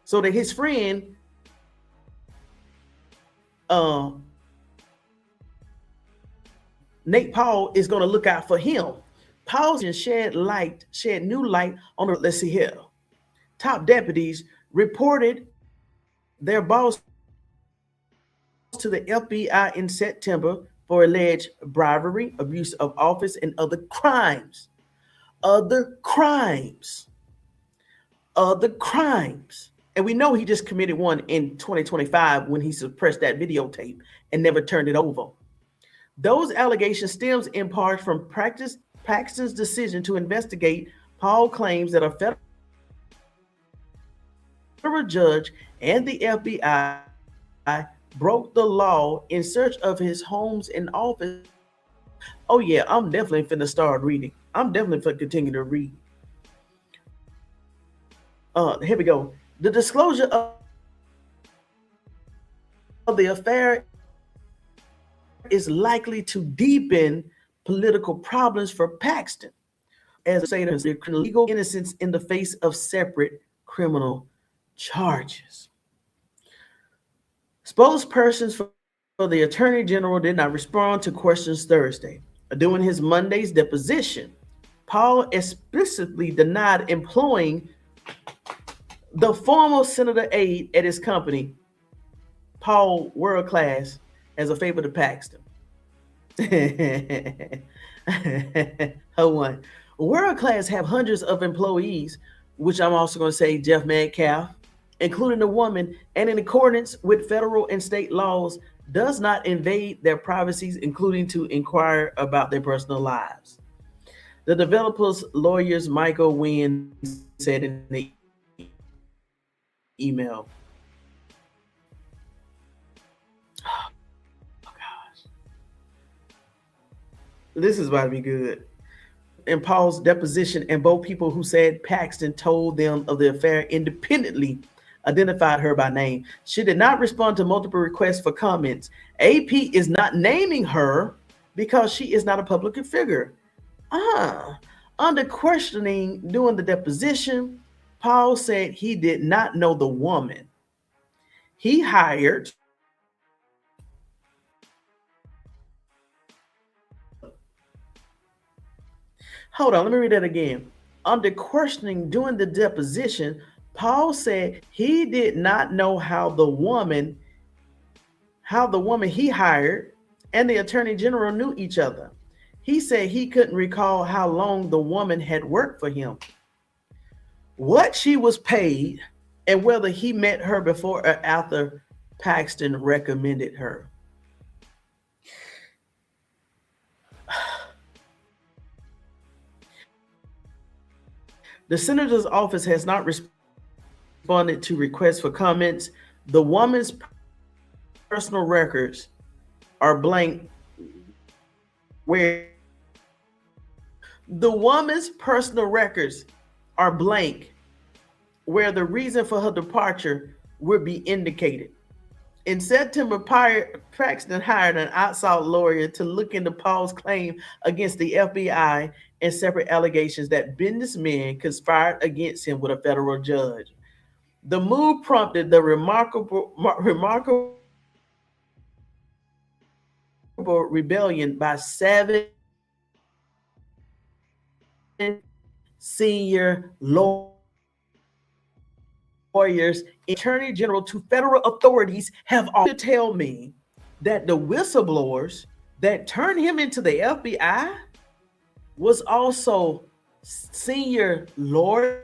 So that his friend Nate Paul is going to look out for him. Paul shed new light on the, let's see here. Top deputies reported their boss to the FBI in September for alleged bribery, abuse of office, and other crimes. Other crimes. Other crimes. And we know he just committed one in 2025 when he suppressed that videotape and never turned it over. Those allegations stems in part from Paxton's decision to investigate Paul claims that a federal judge and the FBI broke the law in search of his homes and office. Oh yeah, I'm definitely finna start reading. I'm definitely finna continue to read. Here we go. The disclosure of the affair is likely to deepen political problems for Paxton, as say there's legal innocence in the face of separate criminal charges. Spokespersons for the Attorney General did not respond to questions Thursday. During his Monday's deposition, Paul explicitly denied employing the former senator aide at his company, Paul World Class, as a favor to Paxton. Hold on. World Class have hundreds of employees, which I'm also going to say Jeff Metcalf, including a woman, and in accordance with federal and state laws, does not invade their privacies, including to inquire about their personal lives. The developer's lawyers, Michael Wynn, said in the email. Oh, gosh. This is about to be good. In Paul's deposition, and both people who said Paxton told them of the affair independently identified her by name. She did not respond to multiple requests for comments. AP is not naming her because she is not a public figure. Under questioning during the deposition, Paul said he did not know the woman he hired Hold on, let me read that again. Under questioning during the deposition, Paul said he did not know how the woman he hired and the Attorney General knew each other. He said he couldn't recall how long the woman had worked for him, what she was paid, and whether he met her before or after Paxton recommended her. The senator's office has not responded to requests for comments. The woman's personal records are blank. The woman's personal records are blank, where the reason for her departure would be indicated. In September, Paxton hired an outside lawyer to look into Paul's claim against the FBI and separate allegations that businessmen conspired against him with a federal judge. The move prompted the remarkable rebellion by 7 senior lawyers, Attorney General to federal authorities have all to tell me that the whistleblowers that turned him into the FBI was also senior lawyers.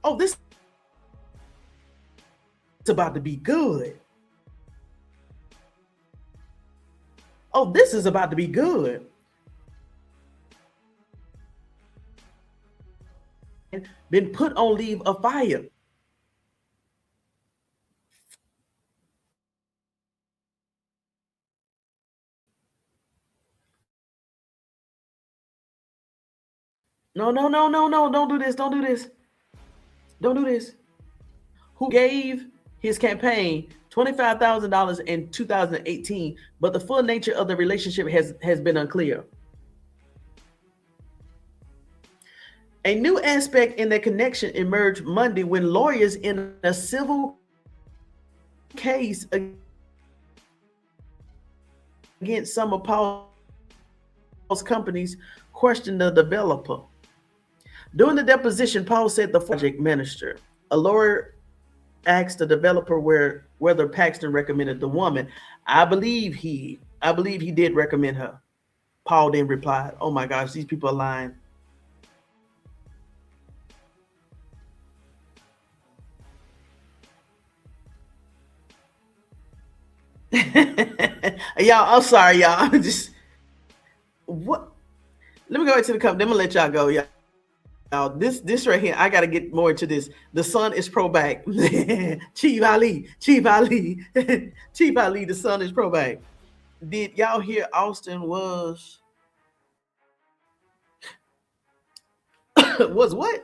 Oh, this is about to be good. Oh, this is about to be good. Been put on leave of fire. No, don't do this, don't do this. Don't do this. Who gave his campaign $25,000 in 2018, but the full nature of the relationship has been unclear. A new aspect in the connection emerged Monday when lawyers in a civil case against some of Paul's companies questioned the developer. During the deposition, Paul said the project manager A lawyer asked the developer whether Paxton recommended the woman. I believe he did recommend her. Paul then replied, "Oh my gosh, these people are lying." Y'all, I'm sorry, y'all. I'm just what? Let me go into the cup. Then I'm gonna let y'all go, y'all. This right here, I gotta get more into this. The son is pro back. Chief Ali, Chief Ali, Chief Ali. The son is pro back. Did y'all hear Austin was was what?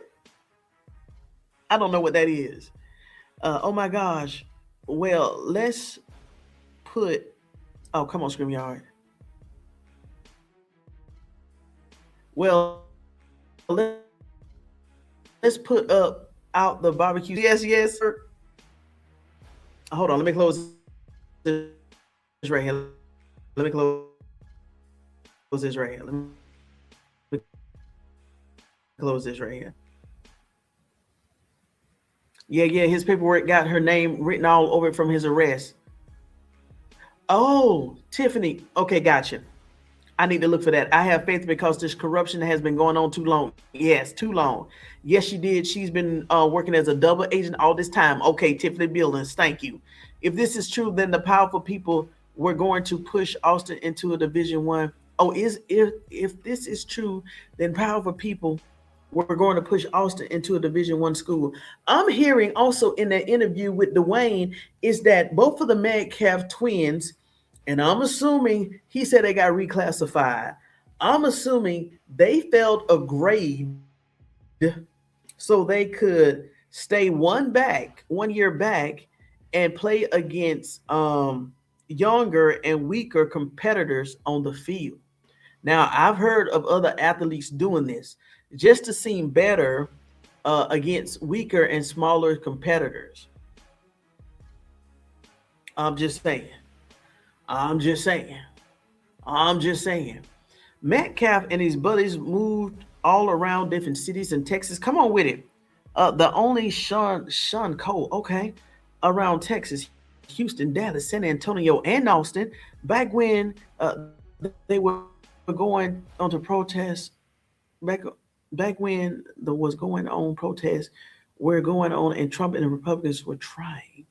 I don't know what that is. Oh my gosh. Well, let's put. Oh, come on, StreamYard. Well, let's put up out the barbecue. Yes, yes, sir. Hold on, let me close this right here. Let me close this right here. Let me close this right here. Yeah, yeah, his paperwork got her name written all over it from his arrest. Oh, Tiffany. Okay, gotcha. I need to look for that. I have faith because this corruption has been going on too long. Yes, too long. Yes, she did. She's been working as a double agent all this time. Okay, Tiffany Billings, thank you. If this is true, then the powerful people were going to push Austin into a Division One. Oh, is if this is true, then powerful people were going to push Austin into a Division One school. I'm hearing also in that interview with Dwayne is that both of the Metcalf twins, and I'm assuming he said they got reclassified. I'm assuming they felt aggrieved so they could stay 1 year back, and play against younger and weaker competitors on the field. Now, I've heard of other athletes doing this just to seem better against weaker and smaller competitors. I'm just saying. I'm just saying. I'm just saying. Metcalf and his buddies moved all around different cities in Texas. Come on with it. The only Sean Cole, okay, around Texas, Houston, Dallas, San Antonio, and Austin. Back when they were going on to protest, back back when there was going on protests were going on, and Trump and the Republicans were trying,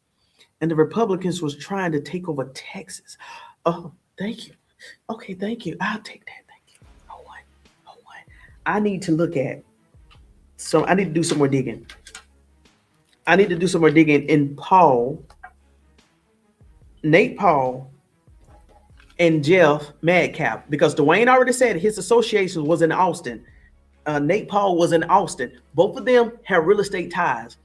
and the Republicans was trying to take over Texas. Oh, thank you. Okay, thank you. I'll take that. Thank you. Hold on. Hold on. I need to look at. So I need to do some more digging. I need to do some more digging in Nate Paul, and Jeff Metcalf, because Dwayne already said his association was in Austin. Nate Paul was in Austin. Both of them have real estate ties.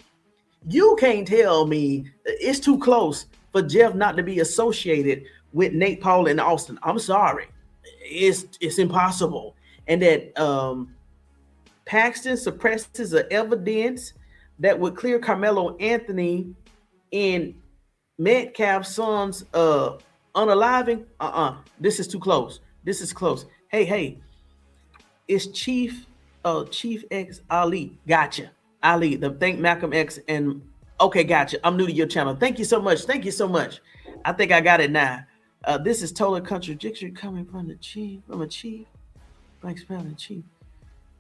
You can't tell me it's too close for Jeff not to be associated with Nate Paul in Austin. I'm sorry, it's impossible. And that Paxton suppresses the evidence that would clear Karmelo Anthony in Metcalf's son's unaliving. This is too close. This is close. Hey, it's Chief X Ali. Gotcha. Ali, the thank Malcolm X and okay, gotcha. I'm new to your channel. Thank you so much. Thank you so much. I think I got it now. This is total contradiction coming from a chief. Black spelling chief.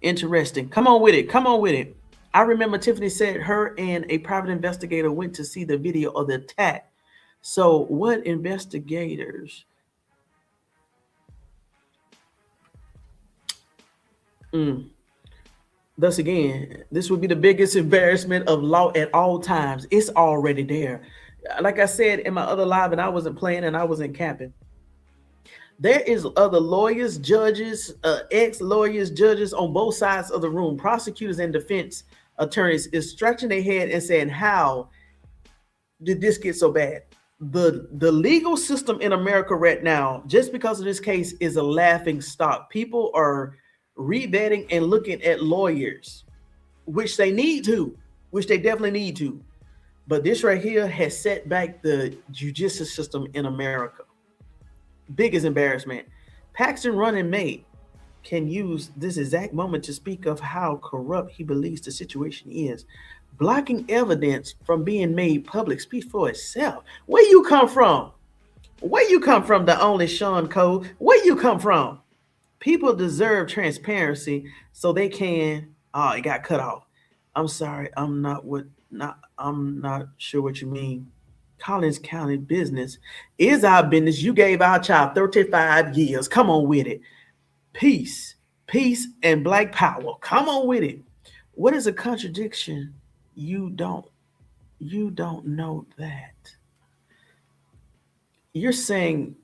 Interesting. Come on with it. Come on with it. I remember Tiffany said her and a private investigator went to see the video of the attack. So what investigators? Thus again, this would be the biggest embarrassment of law at all times. It's already there. Like I said in my other live, and I wasn't playing and I wasn't capping. There is other lawyers, judges, ex-lawyers, judges on both sides of the room. Prosecutors and defense attorneys is scratching their head and saying, how did this get so bad? The legal system in America right now, just because of this case, is a laughing stock. People are revetting and looking at lawyers, which they definitely need to. But this right here has set back the judicial system in America. Biggest embarrassment. Paxton running mate can use this exact moment to speak of how corrupt he believes the situation is. blocking evidence from being made public speaks for itself. Where you come from? Where you come from, the only Sean Cole? Where you come from? People deserve transparency so they can. Oh, it got cut off. I'm sorry. I'm not sure what you mean. Collins County business is our business. You gave our child 35 years. Come on with it. Peace, and black power. Come on with it. What is a contradiction? You don't know that. You're saying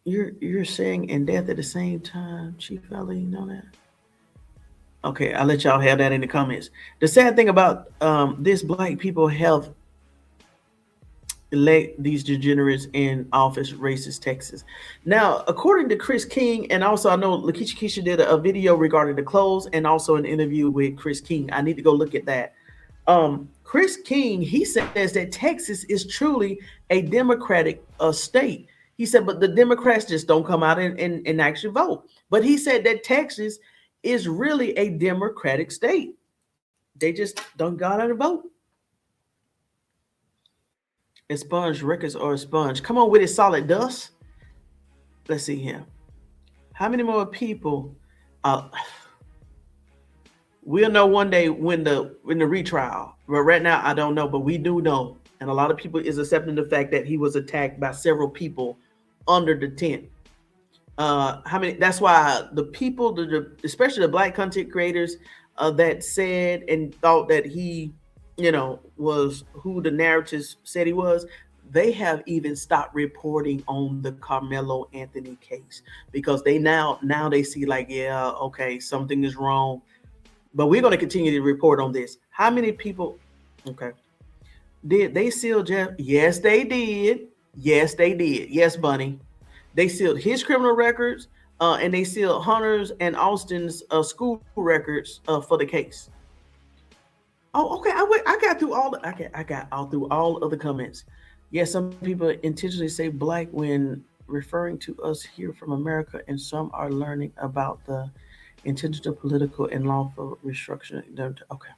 you're saying and death at the same time, Chief Valley, you know that? Okay, I'll let y'all have that in the comments. The sad thing about this, black people have elect these degenerates in office, racist Texas. Now, according to Chris King, and also I know Lakeisha Keisha did a video regarding the clothes and also an interview with Chris King. I need to go look at that. Chris King, he says that Texas is truly a Democratic state. He said, but the Democrats just don't come out and actually vote. But he said that Texas is really a Democratic state. They just don't go out and vote. Expunge records or expunge. Come on with it, solid dust. Let's see here. How many more people? We'll know one day when the retrial. But right now, I don't know. But we do know, and a lot of people is accepting the fact that he was attacked by several people under the tent. How many? That's why the people, especially the black content creators, that said and thought that he, was who the narratives said he was. They have even stopped reporting on the Karmelo Anthony case because they now they see like, yeah, okay, something is wrong. But we're going to continue to report on this. How many people? Okay. Did they seal Jeff? Yes, they did. Yes, they did. Yes, Bunny. They sealed his criminal records, and they sealed Hunter's and Austin's school records for the case. Oh, okay. I got through all. I got all through all of the comments. Yes, some people intentionally say black when referring to us here from America, and some are learning about the intentional political and lawful restructuring. Okay.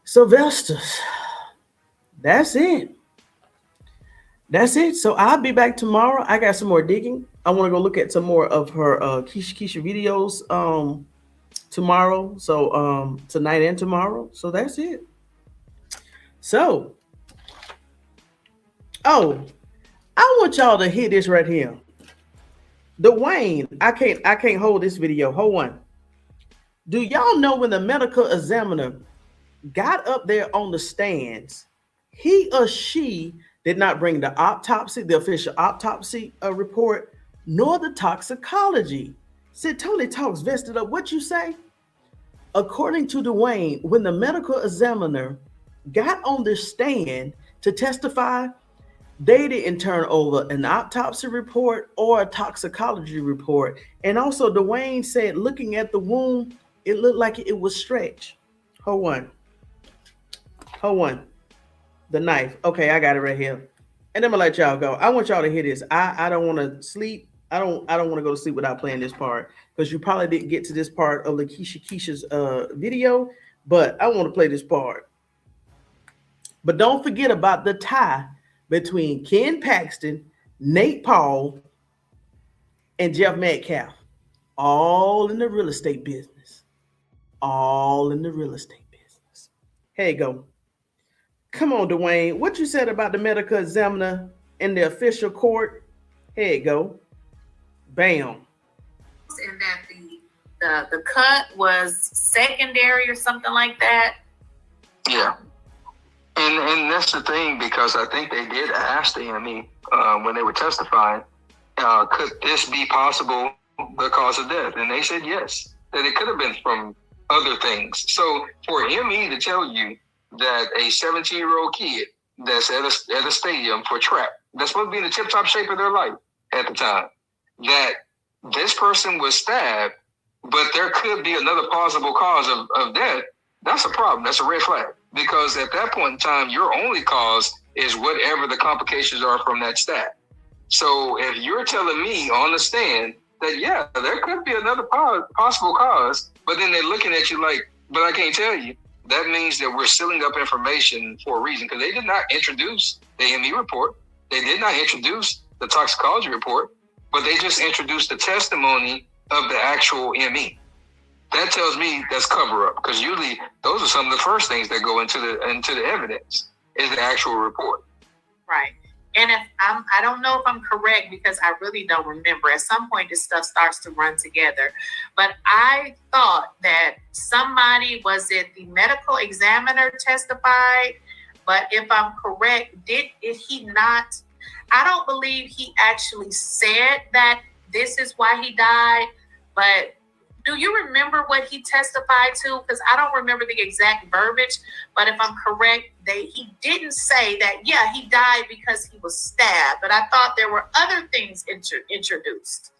Sylvester's. That's it. That's it. So I'll be back tomorrow. I got some more digging. I want to go look at some more of her Keisha videos tomorrow. So tonight and tomorrow. So that's it. So, I want y'all to hear this right here. Dwayne, I can't hold this video. Hold on. Do y'all know when the medical examiner got up there on the stands, he or she did not bring the autopsy, the official autopsy report, nor the toxicology. Said Tony Talks vested up. What you say? According to Dwayne, when the medical examiner got on the stand to testify, they didn't turn over an autopsy report or a toxicology report. And also Dwayne said, looking at the wound, it looked like it was stretched. Hold on. The knife. Okay, I got it right here. And I'm gonna let y'all go. I want y'all to hear this. I don't want to sleep. I don't want to go to sleep without playing this part because you probably didn't get to this part of Lakeisha Keisha's video, but I want to play this part. But don't forget about the tie between Ken Paxton, Nate Paul, and Jeff Metcalf. All in the real estate business. All in the real estate business. Here you go. Come on, Dwayne. What you said about the medical examiner in the official court? Here you go. Bam. And that the cut was secondary or something like that. Yeah. And that's the thing, because I think they did ask the ME when they were testifying, could this be possible the cause of death? And they said yes, that it could have been from other things. So for ME to tell you that a 17-year-old kid that's at a stadium for track, that's supposed to be in the tip-top shape of their life at the time, that this person was stabbed, but there could be another possible cause of death, that's a problem. That's a red flag. Because at that point in time, your only cause is whatever the complications are from that stab. So if you're telling me on the stand that, yeah, there could be another possible cause, but then they're looking at you like, but I can't tell you, that means that we're sealing up information for a reason, because they did not introduce the ME report. They did not introduce the toxicology report, but they just introduced the testimony of the actual ME. That tells me that's cover up, because usually those are some of the first things that go into the evidence is the actual report. Right. And if I don't know if I'm correct, because I really don't remember. At some point, this stuff starts to run together. But I thought that somebody, was it the medical examiner testified? But if I'm correct, did he not? I don't believe he actually said that this is why he died. But do you remember what he testified to? Because I don't remember the exact verbiage. But if I'm correct, he didn't say that, yeah, he died because he was stabbed. But I thought there were other things introduced.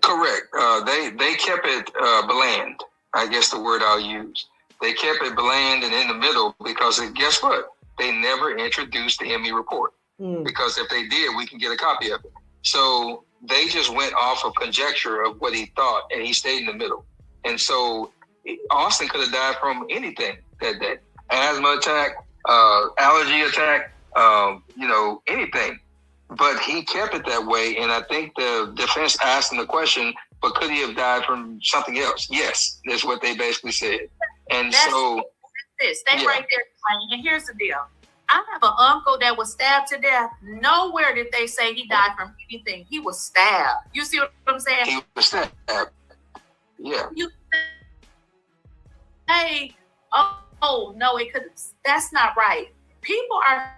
Correct. They kept it bland. I guess the word I'll use. They kept it bland and in the middle because guess what? They never introduced the ME report. Because if they did, we can get a copy of it. So they just went off of conjecture of what he thought, and he stayed in the middle. And so Austin could have died from anything that day. Asthma attack, allergy attack, anything. But he kept it that way, and I think the defense asked him the question, but could he have died from something else? Yes, that's what they basically said. And Stay right there, and here's the deal. I have an uncle that was stabbed to death. Nowhere did they say he died from anything. He was stabbed. You see what I'm saying? He was stabbed. Yeah. You say, oh no, it could. That's not right. People are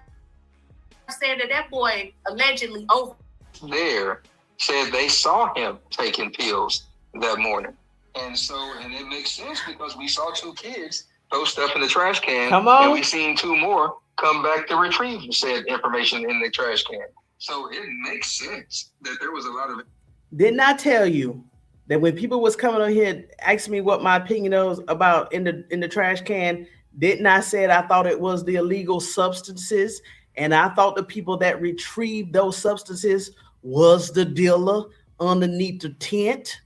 saying that boy allegedly over there said they saw him taking pills that morning, and it makes sense because we saw two kids throw stuff in the trash can. Come on. And we seen two more come back to retrieve said information in the trash can. So it makes sense that there was a lot of it. Didn't I tell you that when people was coming on here asking me what my opinion was about in the trash can, didn't I say I thought it was the illegal substances, and I thought the people that retrieved those substances was the dealer underneath the tent?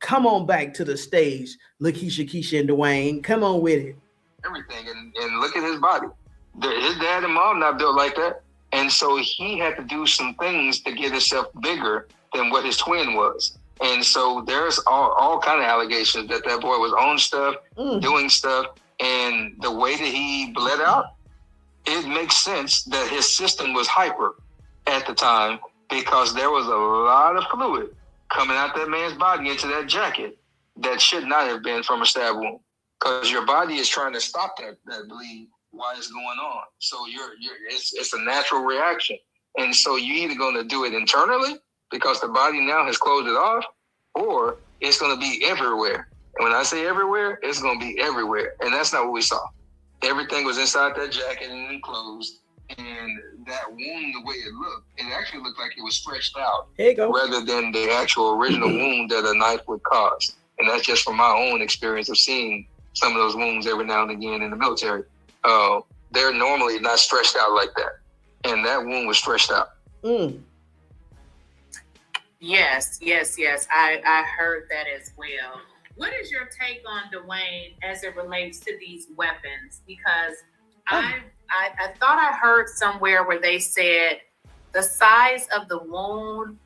Come on back to the stage, Lakeisha, Keisha, and Dwayne. Come on with it. Everything, and look at his body. His dad and mom not built like that, and so he had to do some things to get himself bigger than what his twin was. And so there's all kind of allegations that boy was on stuff, doing stuff, and the way that he bled out, it makes sense that his system was hyper at the time because there was a lot of fluid coming out that man's body into that jacket that should not have been from a stab wound, because your body is trying to stop that bleed while it's going on. So it's a natural reaction. And so you're either going to do it internally because the body now has closed it off, or it's going to be everywhere. And when I say everywhere, it's going to be everywhere. And that's not what we saw. Everything was inside that jacket and enclosed. And that wound, the way it looked, it actually looked like it was stretched out rather than the actual original wound that a knife would cause. And that's just from my own experience of seeing some of those wounds every now and again in the military. They're normally not stretched out like that. And that wound was stretched out. Yes. I heard that as well. What is your take on, Dwayne, as it relates to these weapons? Because I thought I heard somewhere where they said the size of the wound,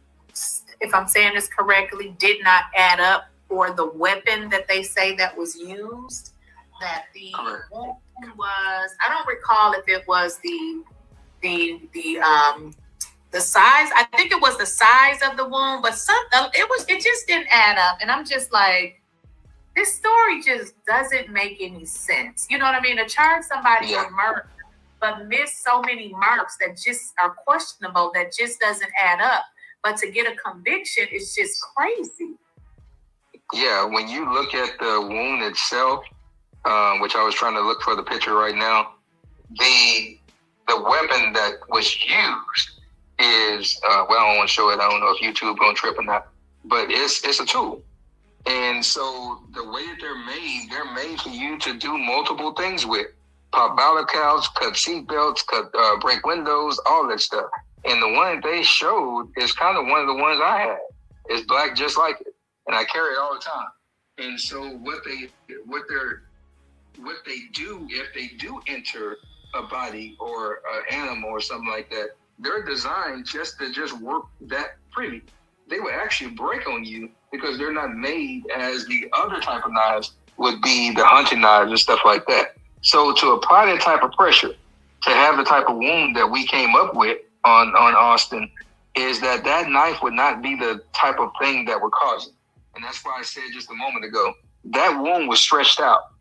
if I'm saying this correctly, did not add up for the weapon that they say that was used. That the wound was, I don't recall if it was the size. I think it was the size of the wound, but it just didn't add up. And I'm just like, this story just doesn't make any sense. You know what I mean? To charge somebody with murder, but miss so many marks that just are questionable, that just doesn't add up. But to get a conviction is just crazy. Yeah, when you look at the wound itself, which I was trying to look for the picture right now, the weapon that was used is, I don't want to show it. I don't know if YouTube gonna trip or not, but it's a tool. And so the way that they're made for you to do multiple things with. Pop ballot cows, cut seat belts, break windows, all that stuff. And the one they showed is kind of one of the ones I had. It's black just like it. And I carry it all the time. And so what what they do, if they do enter a body or an animal or something like that, they're designed just to work that pretty. They will actually break on you because they're not made as the other type of knives would be, the hunting knives and stuff like that. So to apply that type of pressure, to have the type of wound that we came up with on Austin, is that knife would not be the type of thing that would cause it. And that's why I said just a moment ago, that wound was stretched out.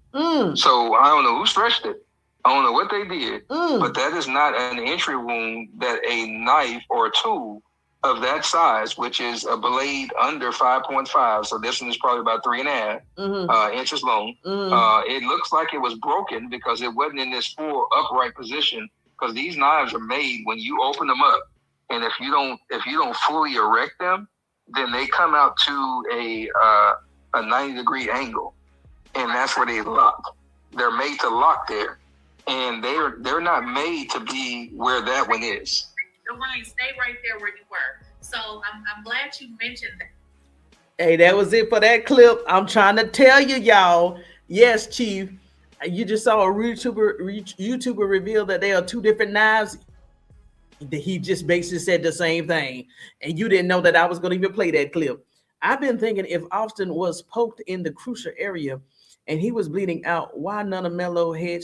So I don't know who stretched it. I don't know what they did, but that is not an entry wound that a knife or a tool of that size, which is a blade under 5.5. So this one is probably about 3.5 inches long. It looks like it was broken because it wasn't in this full upright position, because these knives are made when you open them up. And if you don't fully erect them, then they come out to a 90-degree angle. And that's where they lock. They're made to lock there. And they're not made to be where that one is. Ryan, stay right there where you were. So I'm glad you mentioned that. Hey, that was it for that clip. I'm trying to tell you, y'all. Yes, Chief. You just saw a YouTuber reveal that there are two different knives. He just basically said the same thing. And you didn't know that I was going to even play that clip. I've been thinking, if Austin was poked in the crucial area and he was bleeding out, why none of Melo head?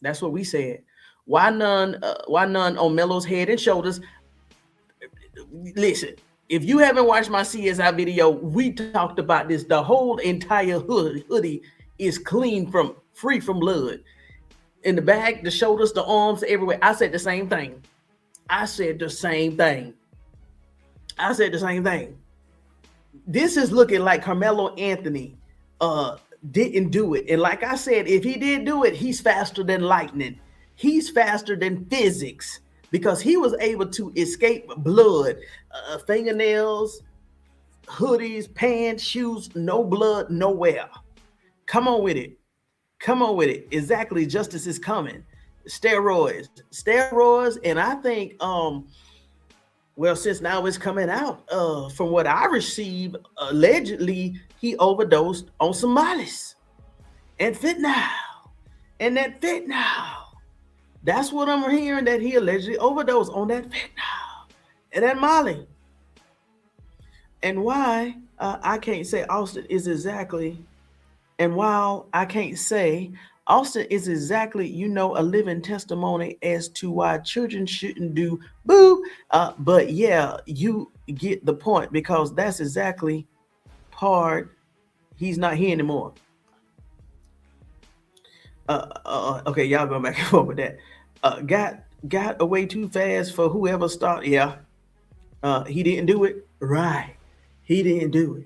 That's what we said. Why none on Melo's head and shoulders? Listen, if you haven't watched my CSI video, we talked about this. The whole entire hoodie is free from blood. In the back, the shoulders, the arms, everywhere. I said the same thing. This is looking like Karmelo Anthony didn't do it. And like I said, if he did do it, he's faster than lightning. He's faster than physics, because he was able to escape blood, fingernails, hoodies, pants, shoes, no blood, nowhere. Come on with it. Exactly. Justice is coming. Steroids. And I think, since now it's coming out, from what I received, allegedly he overdosed on some Molly's and fentanyl. And that fentanyl, that's what I'm hearing, that he allegedly overdosed on that fentanyl and that Molly. And why I can't say Austin is exactly, and while I can't say Austin is exactly, a living testimony as to why children shouldn't do but yeah, you get the point, because that's exactly part. He's not here anymore. Okay, y'all go back and forth with that. Got away too fast for whoever started. Yeah. He didn't do it. Right. He didn't do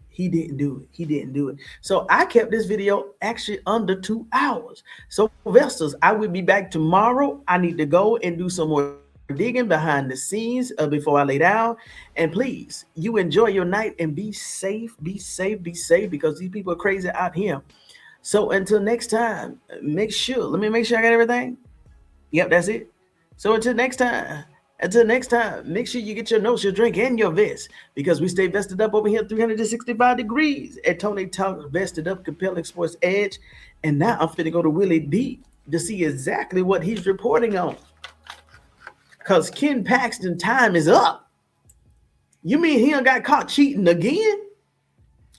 it. So I kept this video actually under 2 hours. So investors, I will be back tomorrow. I need to go and do some more digging behind the scenes before I lay down. And please, you enjoy your night and be safe, because these people are crazy out here. So until next time, let me make sure I got everything. Yep, that's it. So until next time, make sure you get your notes, your drink, and your vest, because we stay vested up over here 365 degrees at Tony Talk Vested Up Compelling Sports Edge. And now I'm finna go to Willie D to see exactly what he's reporting on, because Ken Paxton time is up. You mean he done got caught cheating again?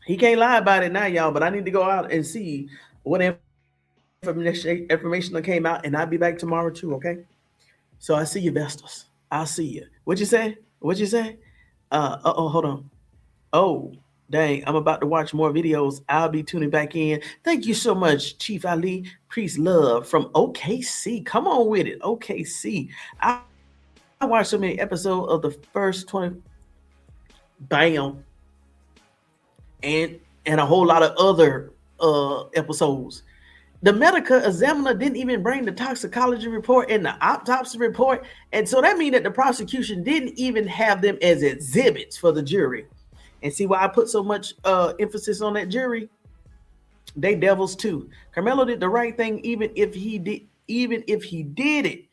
He can't lie about it now, y'all, but I need to go out and see what information that came out, and I'll be back tomorrow too, okay? So I see you, investors. I'll see you. What'd you say? Hold on. Oh, dang, I'm about to watch more videos. I'll be tuning back in. Thank you so much, Chief Ali. Priest Love from OKC. Come on with it, OKC. I watched so many episodes of the first 20. Bam. And a whole lot of other episodes. The medical examiner didn't even bring the toxicology report and the autopsy report. And so that means that the prosecution didn't even have them as exhibits for the jury. And see why I put so much emphasis on that jury? They devils too. Karmelo did the right thing, even if he did it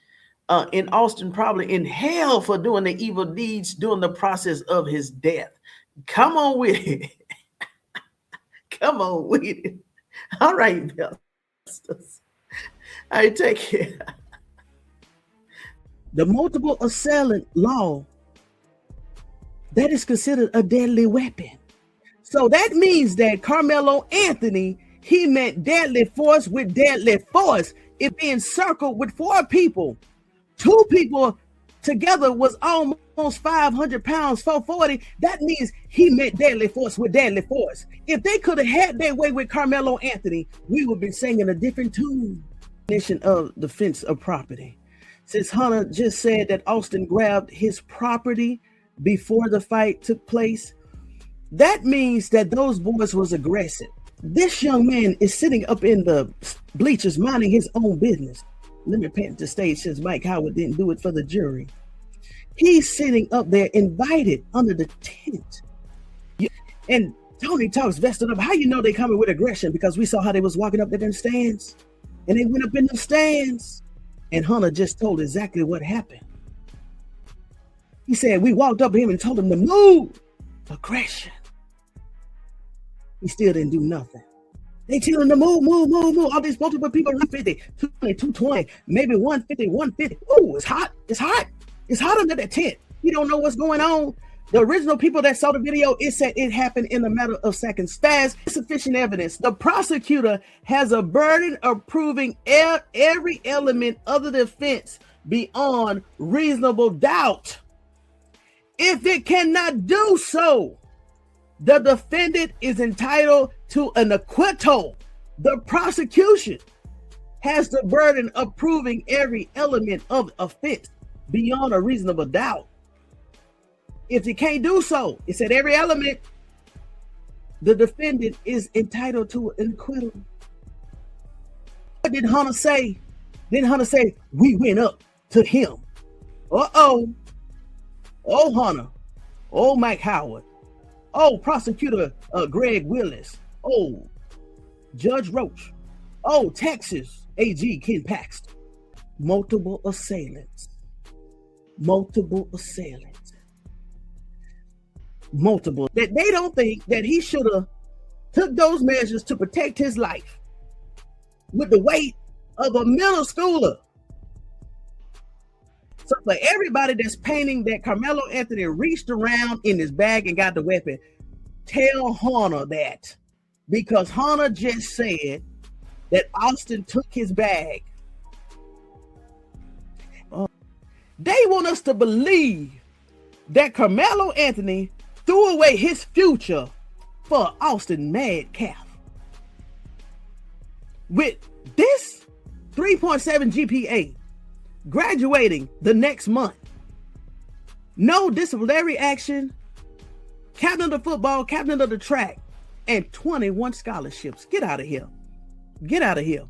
in Austin, probably in hell for doing the evil deeds during the process of his death. Come on with it. All right, Bill. I take it. The multiple assailant law, that is considered a deadly weapon. So that means that Karmelo Anthony, he meant deadly force with deadly force. It being circled with 4 people. 2 people together was almost 500 pounds, 440. That means he meant deadly force with deadly force. If they could have had their way with Karmelo Anthony, we would be singing a different tune. Definition of defense of property. Since Hunter just said that Austin grabbed his property before the fight took place, that means that those boys was aggressive. This young man is sitting up in the bleachers minding his own business. Let me paint the stage since Mike Howard didn't do it for the jury. He's sitting up there invited under the tent. And Tony talks vested up. How you know they coming with aggression? Because we saw how they was walking up to them stands. And they went up in the stands. And Hunter just told exactly what happened. He said, we walked up to him and told him to move. Aggression. He still didn't do nothing. They tell him to move. All these multiple people, 150, 220, 220, maybe 150, 150. Ooh, it's hot. It's hot. It's hot under that tent. You don't know what's going on. The original people that saw the video, it said it happened in a matter of seconds. Fast, sufficient evidence. The prosecutor has a burden of proving every element of the defense beyond reasonable doubt. If it cannot do so, the defendant is entitled to an acquittal. The prosecution has the burden of proving every element of offense beyond a reasonable doubt. If they can't do so, it said every element, the defendant is entitled to an acquittal. What did Hunter say? Didn't Hunter say, we went up to him? Oh, Hunter. Oh, Mike Howard. Oh, prosecutor Greg Willis. Oh, Judge Roach. Oh, Texas AG Ken Paxton. Multiple assailants. Multiple. That they don't think that he should have took those measures to protect his life with the weight of a middle schooler. So for everybody that's painting that Karmelo Anthony reached around in his bag and got the weapon, tell Hunter that, because Hunter just said that Austin took his bag. They want us to believe that Karmelo Anthony threw away his future for Austin Metcalf. With this 3.7 GPA, graduating the next month, no disciplinary action, captain of the football, captain of the track, and 21 scholarships. Get out of here. Get out of here.